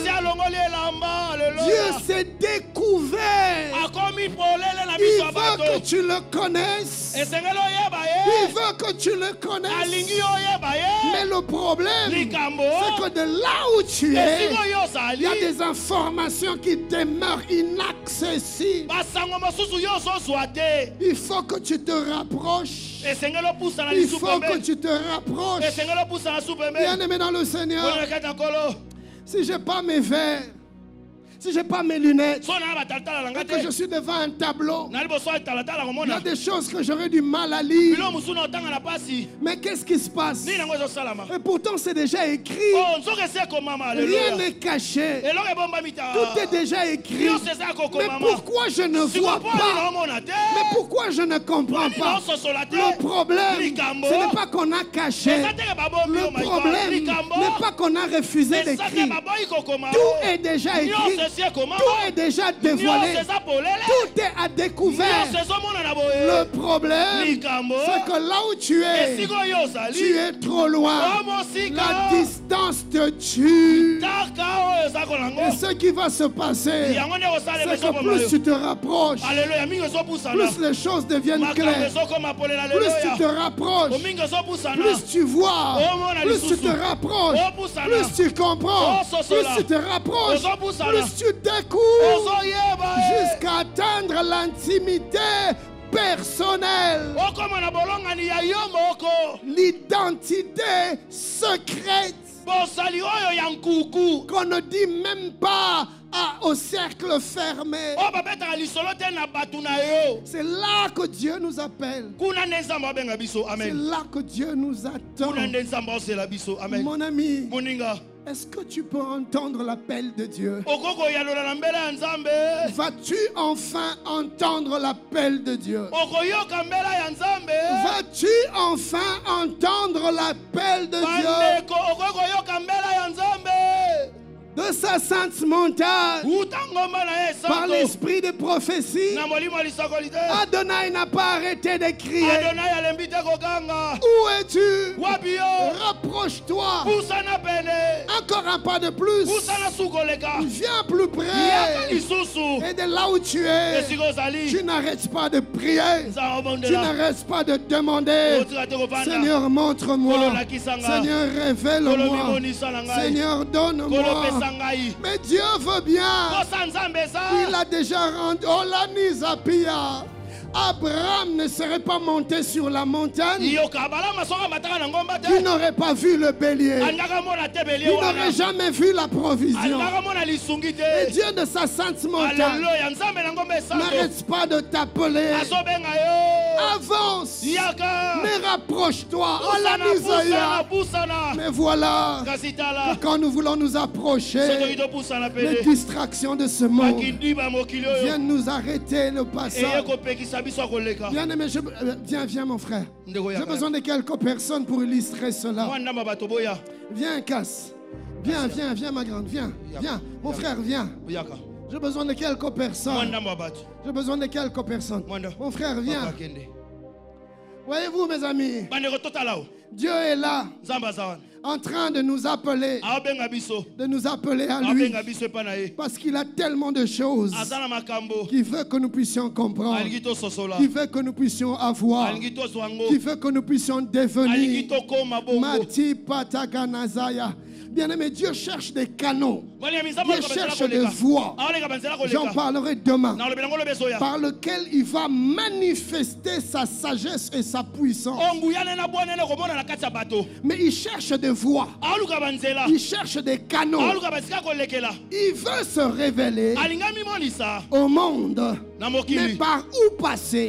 Dieu s'est découvert. Il veut que tu le connaisses. Il veut que tu le connaisses. Mais le problème, c'est que de là où tu es, il y a des informations qui demeurent inaccessibles. Il faut que tu te rapproches. Il faut que tu te rapproches. Bien aimé dans le Seigneur, si je n'ai pas mes verres, si je n'ai pas mes lunettes, et que je suis devant un tableau, il y a des choses que j'aurais du mal à lire. Mais qu'est-ce qui se passe? Et pourtant c'est déjà écrit. Rien n'est caché. Tout est déjà écrit. Mais pourquoi je ne vois pas? Mais pourquoi je ne comprends pas? Le problème, ce n'est pas qu'on a caché. Le problème n'est pas qu'on a refusé d'écrire. Tout est déjà écrit. Tout est déjà dévoilé. Tout est à découvert. Le problème, c'est que là où tu es trop loin. La distance te tue. Et ce qui va se passer, c'est que plus tu te rapproches, plus les choses deviennent claires. Plus tu te rapproches, plus tu vois, plus tu te rapproches, plus tu comprends, plus tu te rapproches, plus tu découvres, jusqu'à atteindre l'intimité personnelle, l'identité secrète qu'on ne dit même pas au cercle fermé. C'est là que Dieu nous appelle. C'est là que Dieu nous attend. Mon ami, est-ce que tu peux entendre l'appel de Dieu? Vas-tu enfin entendre l'appel de Dieu? Vas-tu enfin entendre l'appel de Dieu? de sa sainte montagne, par l'esprit de prophétie, Adonai n'a pas arrêté de crier. Où es-tu? Rapproche-toi. Encore un pas de plus. Viens plus près. Et de là où tu es, tu n'arrêtes pas de prier. Tu n'arrêtes pas de demander. Seigneur, montre-moi. Seigneur, révèle-moi. Seigneur, donne-moi. Mais Dieu veut bien. Il a déjà rendu. Oh, la Nizapia. Abraham ne serait pas monté sur la montagne. Il n'aurait pas vu le bélier. Il n'aurait jamais vu la provision. Et Dieu de sa sainte montagne n'arrête pas de t'appeler. Avance. Mais rapproche-toi. Mais voilà que quand nous voulons nous approcher, les distractions de ce monde viennent nous arrêter le passage. Bien-aimé, viens mon frère. J'ai besoin de quelques personnes pour illustrer cela. Viens, Casse. Viens, ma grande. Viens. Mon frère, viens. J'ai besoin de quelques personnes. Mon frère, viens. Voyez-vous, mes amis, Dieu est là, en train de nous appeler à lui, parce qu'il a tellement de choses qu'il veut que nous puissions comprendre, qu'il veut que nous puissions avoir, qu'il veut que nous puissions devenir. Mati Pataganazaya. Bien-aimé, Dieu cherche des canaux. Dieu cherche des voies. J'en parlerai demain. Par lequel il va manifester sa sagesse et sa puissance. Mais il cherche des voies. Il cherche des canaux. Il veut se révéler au monde. Mais par où passer?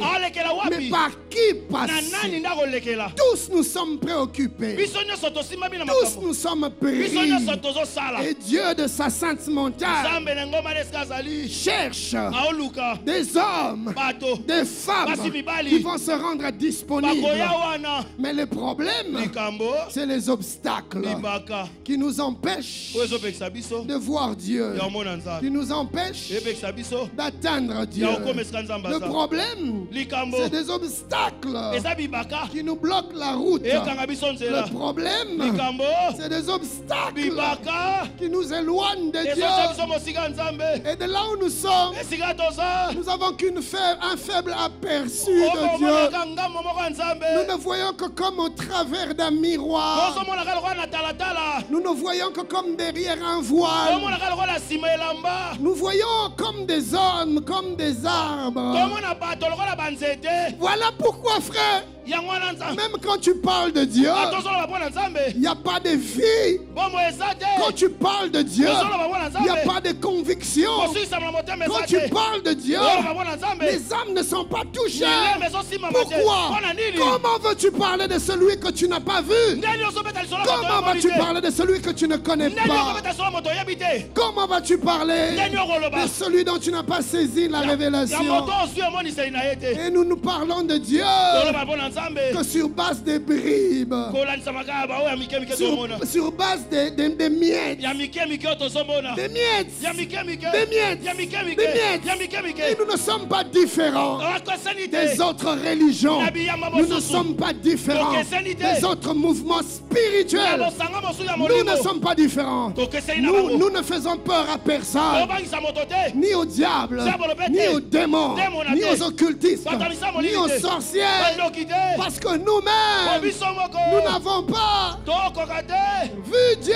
Mais par qui passer? Tous nous sommes préoccupés. Tous nous sommes pris. Et Dieu de sa sainte montagne cherche des hommes, des femmes qui vont se rendre disponibles. Mais le problème, c'est les obstacles qui nous empêchent de voir Dieu, qui nous empêchent d'atteindre Dieu. Le problème, c'est des obstacles qui nous bloquent la route. Le problème, c'est des obstacles qui nous éloignent de Dieu. Et de là où nous sommes, nous avons un faible aperçu de Dieu. Nous ne voyons que comme au travers d'un miroir. Nous ne voyons que comme derrière un voile. Nous voyons comme des hommes, comme des arbres. Voilà pourquoi, frère, même quand tu parles de Dieu, il n'y a pas de vie. Quand tu parles de Dieu, il n'y a pas de conviction. Quand tu parles de Dieu, les âmes ne sont pas touchées. Pourquoi? Comment veux-tu parler de celui que tu n'as pas vu? Comment vas-tu parler de celui que tu ne connais pas? Comment vas-tu parler de celui dont tu n'as pas saisi la révélation? Et nous parlons de Dieu que sur base des bribes, sur base des miettes. Et nous ne sommes pas différents des autres religions. Nous ne sommes pas différents des autres mouvements spirituels. Nous ne sommes pas différents. Nous ne faisons peur à personne, ni au diable, ni aux démons, ni aux occultistes, ni aux sorcières. Parce que nous-mêmes, nous n'avons pas vu Dieu.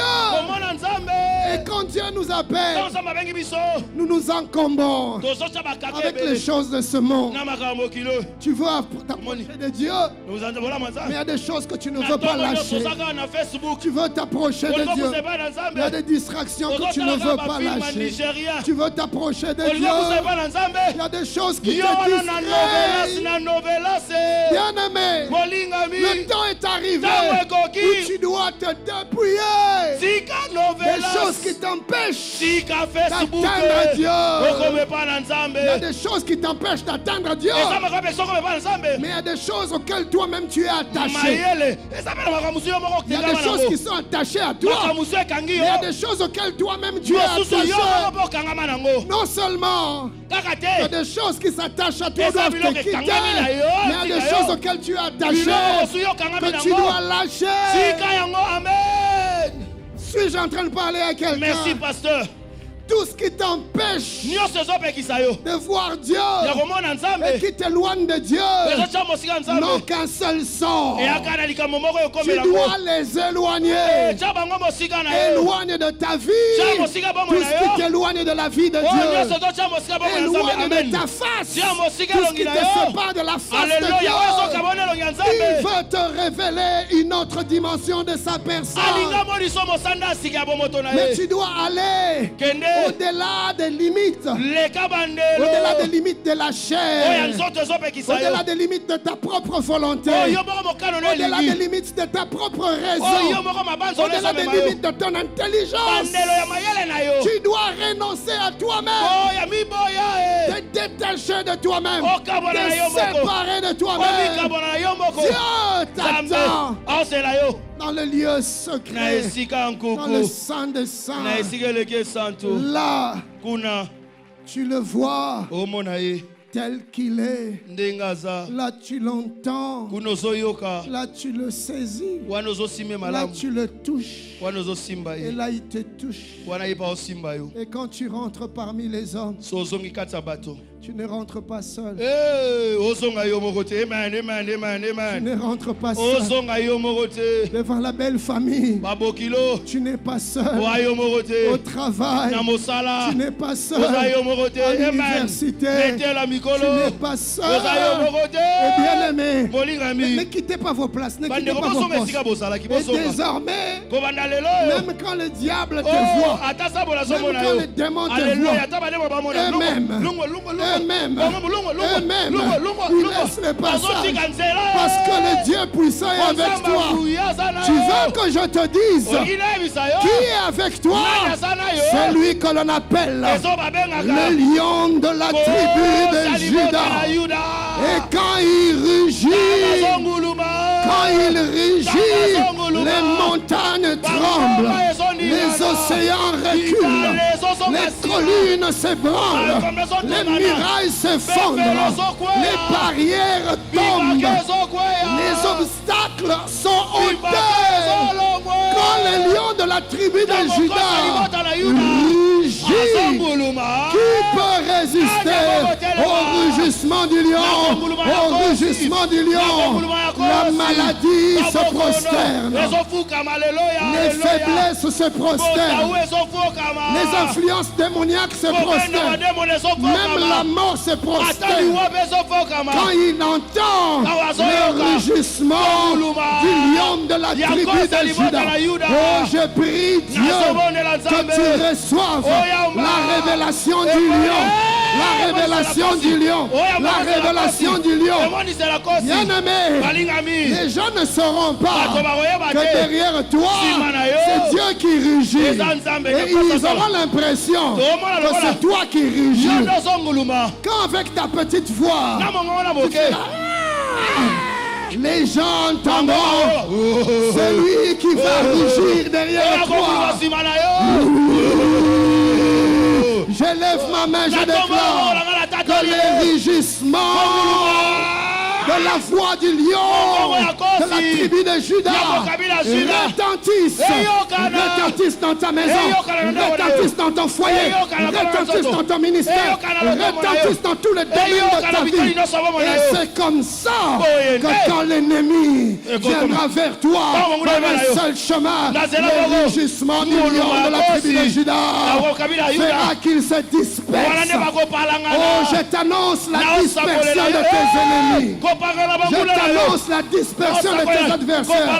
Et quand Dieu nous appelle, nous nous encombons avec les choses de ce monde. Tu veux t'approcher de Dieu, mais il y a des choses que tu ne veux pas lâcher. Tu veux t'approcher de Dieu, il y a des distractions que tu ne veux pas lâcher. Tu veux t'approcher de Dieu, il y a des choses qui te distraient. Bien-aimé, le temps est arrivé où tu dois te dépouiller des choses qui t'empêchent d'atteindre Dieu. Il y a des choses qui t'empêchent d'atteindre Dieu. Mais il y a des choses auxquelles toi-même tu es attaché. Il y a des choses qui sont attachées à toi. Mais il y a des choses auxquelles toi-même tu es attaché. Non seulement il y a des choses qui s'attachent à toi doivent te quitter, mais il y a des choses auxquelles tu es attaché que tu dois lâcher. Amen. Suis-je en train de parler à quelqu'un? Merci, pasteur. Tout ce qui t'empêche de voir Dieu et qui t'éloigne de Dieu n'ont qu'un seul sort. Tu dois les éloigner. Éloigne de ta vie tout ce qui t'éloigne de la vie de Dieu. Éloigne de ta face tout ce qui te sépare de la face de Dieu. Il veut te révéler une autre dimension de sa personne. Mais tu dois aller au-delà des limites. Au-delà des limites de la chair. Au-delà des limites de ta propre volonté. Au-delà des limites de ta propre raison. Au-delà des limites de ton intelligence. Tu dois renoncer à toi-même. Te détacher de toi-même. Te séparer de toi-même. Dieu t'attend dans le lieu secret, dans le sang des saints. Là, tu le vois tel qu'il est. Là, tu l'entends. Là, tu le saisis. Là, tu le touches. Et là, il te touche. Et quand tu rentres parmi les hommes, tu ne rentres pas seul. Tu ne rentres pas seul. Devant la belle famille, tu n'es pas seul. Au travail, tu n'es pas seul. À l'université, tu n'es pas seul. Et bien aimé, ne quittez pas vos places, ne quittez pas vos postes. Et désormais, même quand le diable te voit, même quand le démon te voit, eux-mêmes, ils laissent les passages. Parce que le Dieu puissant est avec toi. Tu veux que je te dise qui est avec toi? C'est lui que l'on appelle le lion de la tribu de Juda. Et quand il rugit, les montagnes tremblent, les océans reculent, les collines s'ébranlent, les murailles s'effondrent, les barrières tombent, les obstacles sont ôtés. Quand le lion de la tribu de Juda rugit, qui peut résister au rugissement du lion? Au rugissement du lion, la maladie se prosterne, les faiblesses se prosternent, les influences démoniaques se prosternent, même la mort se prosterne. Quand il entend le rugissement du lion de la tribu de Juda, oh, je prie Dieu que tu reçoives la révélation du lion. La révélation du lion. La révélation du lion. Bien-aimé, les gens ne sauront pas que derrière toi, c'est Dieu qui rugit. Et ils auront l'impression que c'est toi qui rugis. Quand avec ta petite voix, tu fais, les gens entendront. C'est lui qui va rugir derrière toi. Je lève ma main, je déclare que les rugissements de la voix du lion de la tribu de Juda retentissent dans ta maison, retentissent dans ton foyer, retentissent dans ton ministère, retentissent dans tous les domaines de ta vie. Et c'est comme ça que quand l'ennemi viendra vers toi par un seul chemin, le rugissement du lion de la tribu de Juda fera qu'il se disperse. Oh, je t'annonce la dispersion de tes ennemis. Je t'annonce la dispersion de tes adversaires.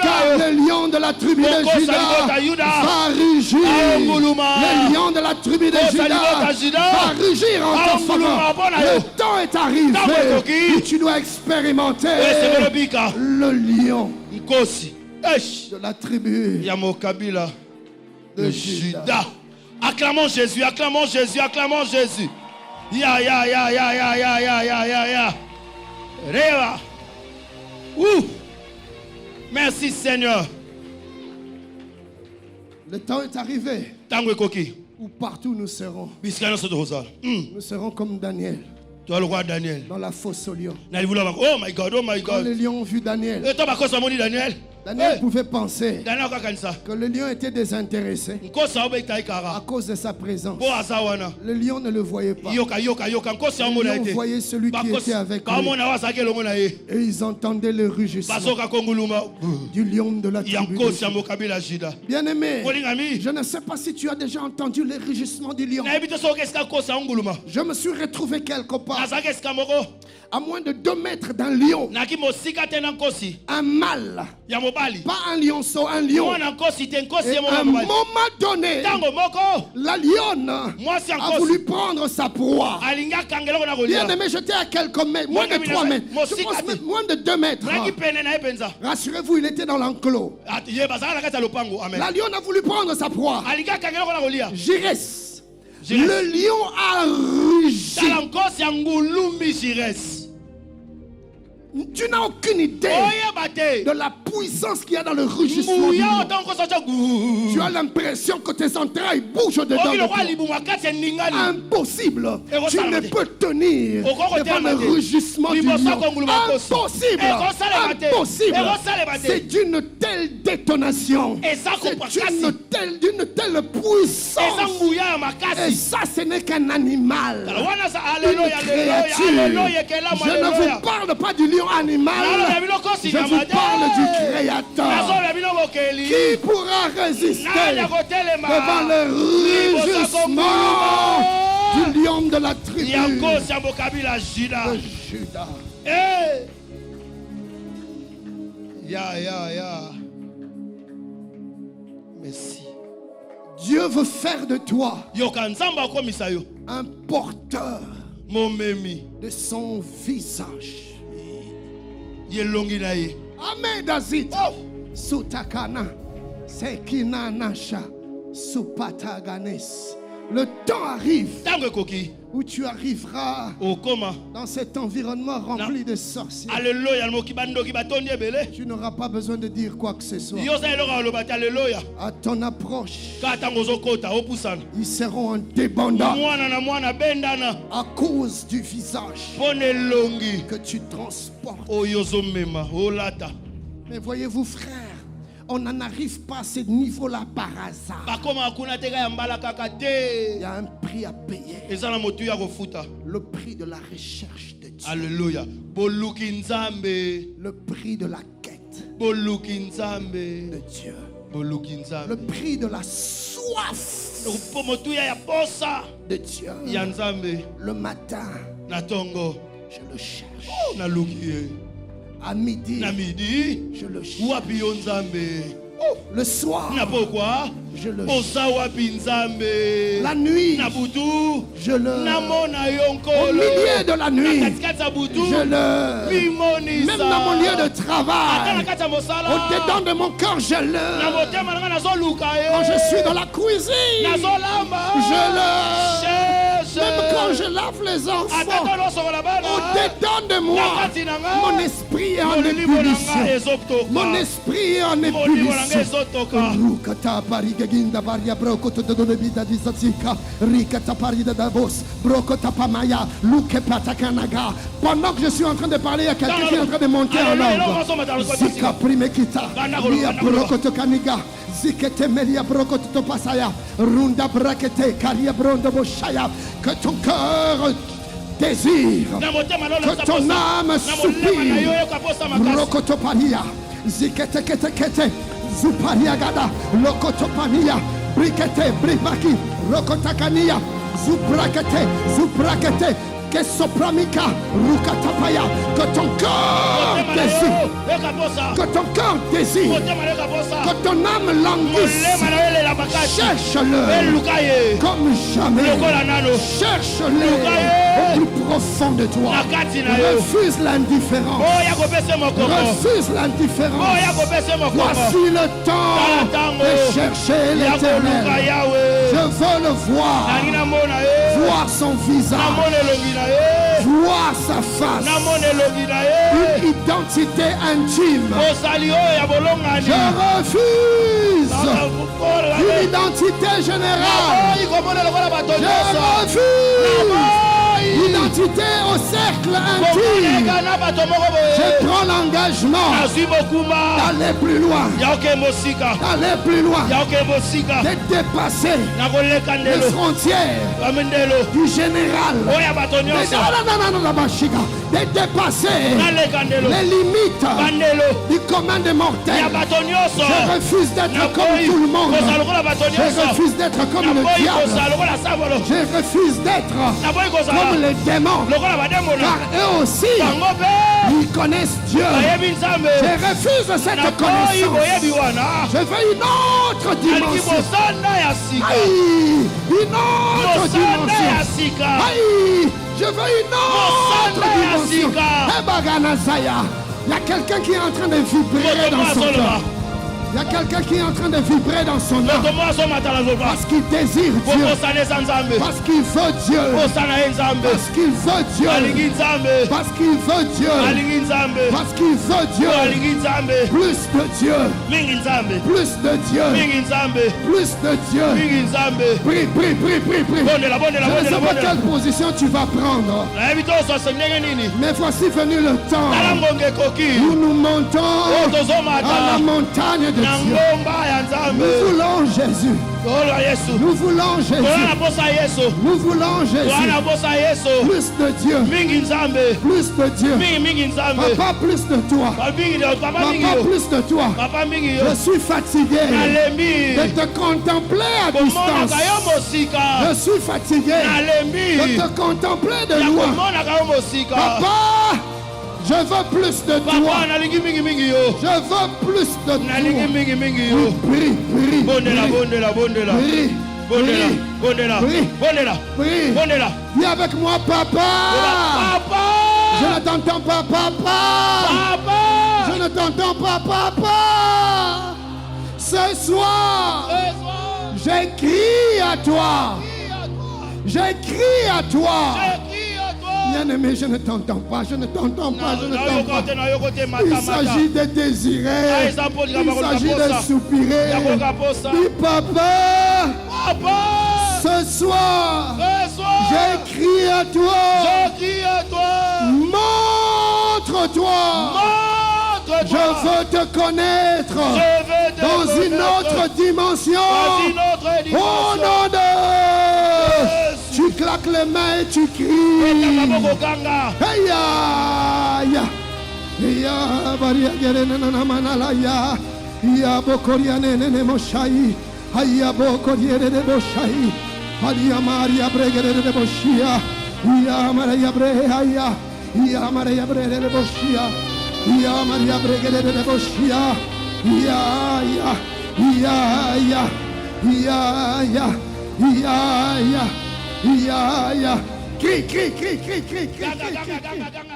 Car le lion de la tribu de Juda va rugir. Le lion de la tribu de Juda va rugir en ta faveur. Le temps est arrivé où tu dois expérimenter le lion de la tribu de Juda. Acclamons Jésus, acclamons Jésus, acclamons Jésus. Ya. Reva. Ouh. Merci Seigneur. Le temps est arrivé Tango koki. où partout nous serons. Nous serons comme Daniel. Toi le roi Daniel. Dans la fosse au lion. Oh my God, oh my God. Quand les lions ont vu Daniel. Et toi, Daniel. Daniel pouvait penser que le lion était désintéressé à cause de sa présence. Le lion ne le voyait pas. Le lion voyait celui qui était avec lui. Et ils entendaient le rugissement du lion de la tribu de Juda. Bien-aimé, je ne sais pas si tu as déjà entendu le rugissement du lion. Je me suis retrouvé quelque part à moins de 2 mètres d'un lion. Un mâle. Pas un lionceau, un lion. Et à un moment donné, la lionne a voulu prendre sa proie. Bien aimé, j'étais à quelques mètres, moins de 3 mètres. Je pense même moins de 2 mètres. Rassurez-vous, il était dans l'enclos. La lionne a voulu prendre sa proie. Giresse. Le lion a rugi. Tu n'as aucune idée de la puissance qu'il y a dans le rugissement du lion. Tu as l'impression que tes entrailles bougent dedans. Impossible. Tu ne peux tenir devant le rugissement du lion. Impossible. Impossible. C'est d'une telle détonation. C'est d'une telle puissance. Et ça, ce n'est qu'un animal. Une créature. Je ne vous parle pas du lion animal, je vous parle du Créateur. Qui pourra résister devant le rugissement du lion de la tribu de Juda? Merci. Dieu veut faire de toi un porteur de son visage. Amen, David. Sutakana, Sekina Nasha, Supataganes. Le temps arrive où tu arriveras dans cet environnement rempli de sorciers. Tu n'auras pas besoin de dire quoi que ce soit. À ton approche, ils seront en débandant à cause du visage que tu transportes. Mais voyez-vous, frère, on n'en arrive pas à ce niveau-là par hasard. Il y a un prix à payer. Le prix de la recherche de Dieu. Alléluia. Le prix de la quête de Dieu. Le prix de la soif de Dieu. Le matin, je le cherche. À midi, je le cherche. Le soir, je le cherche. La nuit, je le. Au milieu de la nuit, je le. Même dans mon lieu de travail, au-dedans de mon corps, je le. Quand je suis dans la cuisine, je le. Même quand je lave les enfants, au-dedans de moi, mon esprit est en ébullition. Mon esprit est en ébullition. Rukata parigaginda varia brokoto de vida di satsika. Rikata parida davos. Brokota pamaya. Luke patakanaga. Pendant que je suis en train de parler, il y a quelqu'un qui est en train de monter en langue. Zika primekita. Lia brokoto kaniga. Zikete melia brokoto pasaya. Runda brakete. Karia brondo boshaya. Que ton cœur désire. Que ton âme soupire. Brokoto paria. Zikete kete kete. Zuparia gada, lokotopania, brikete, bribaki, rokotakania, zubrakete, que sopramika rukatapaya, que ton corps désire, que ton corps désire, que ton âme languisse. Cherche-le comme jamais. Cherche-le au plus profond de toi. Refuse l'indifférence. Refuse l'indifférence. Voici le temps de chercher l'Éternel. Je veux le voir. Voir son visage. Voir sa face. Une identité intime. Je refuse une identité générale. Je refuse identité au cercle intime. Je prends l'engagement d'aller plus loin. D'aller plus loin. De dépasser les frontières du général. De dépasser les limites du commun des mortels. Je refuse d'être comme tout le monde. Je refuse d'être comme le diable. Je refuse d'être comme les démons. Car eux aussi, ils connaissent Dieu. Je refuse cette connaissance. Je veux une autre dimension. Aïe, une autre dimension. Aïe, je veux une autre dimension. Il y a quelqu'un qui est en train de vibrer dans son cœur. Il y a quelqu'un qui est en train de vibrer dans son âme. Parce qu'il désire Dieu. Parce qu'il veut Dieu. Parce qu'il veut Dieu. Parce qu'il veut Dieu. Parce qu'il veut Dieu. Plus de Dieu. Plus de Dieu. Plus de Dieu. Prie, prie, prie, prie, prie. Je ne sais pas quelle position tu vas prendre. Mais voici venu le temps où nous montons à la montagne de Dieu. Nous voulons Jésus. Nous voulons Jésus. Nous voulons Jésus. Plus de Dieu. Plus de Dieu. Papa, plus de toi. Papa, plus de toi. Je suis fatigué de te contempler à distance. Je suis fatigué de te contempler de loin. Papa, je veux plus de toi. Je veux plus de toi. Prie, prie, prie. Viens avec moi, papa. Je ne t'entends pas, papa. Je ne t'entends pas, papa. Ce soir, j'écris à toi. J'écris à toi. Bien-aimé, je ne t'entends pas, je ne t'entends pas, je ne t'entends pas. Il s'agit de désirer, il s'agit de soupirer. Dis, papa, ce soir, j'écris à toi. Montre-toi. Je veux te connaître dans une autre dimension. Au nom de... Tu claques les mains et tu cries. Crie, crie, crie, crie, crie, crie, crie, crie.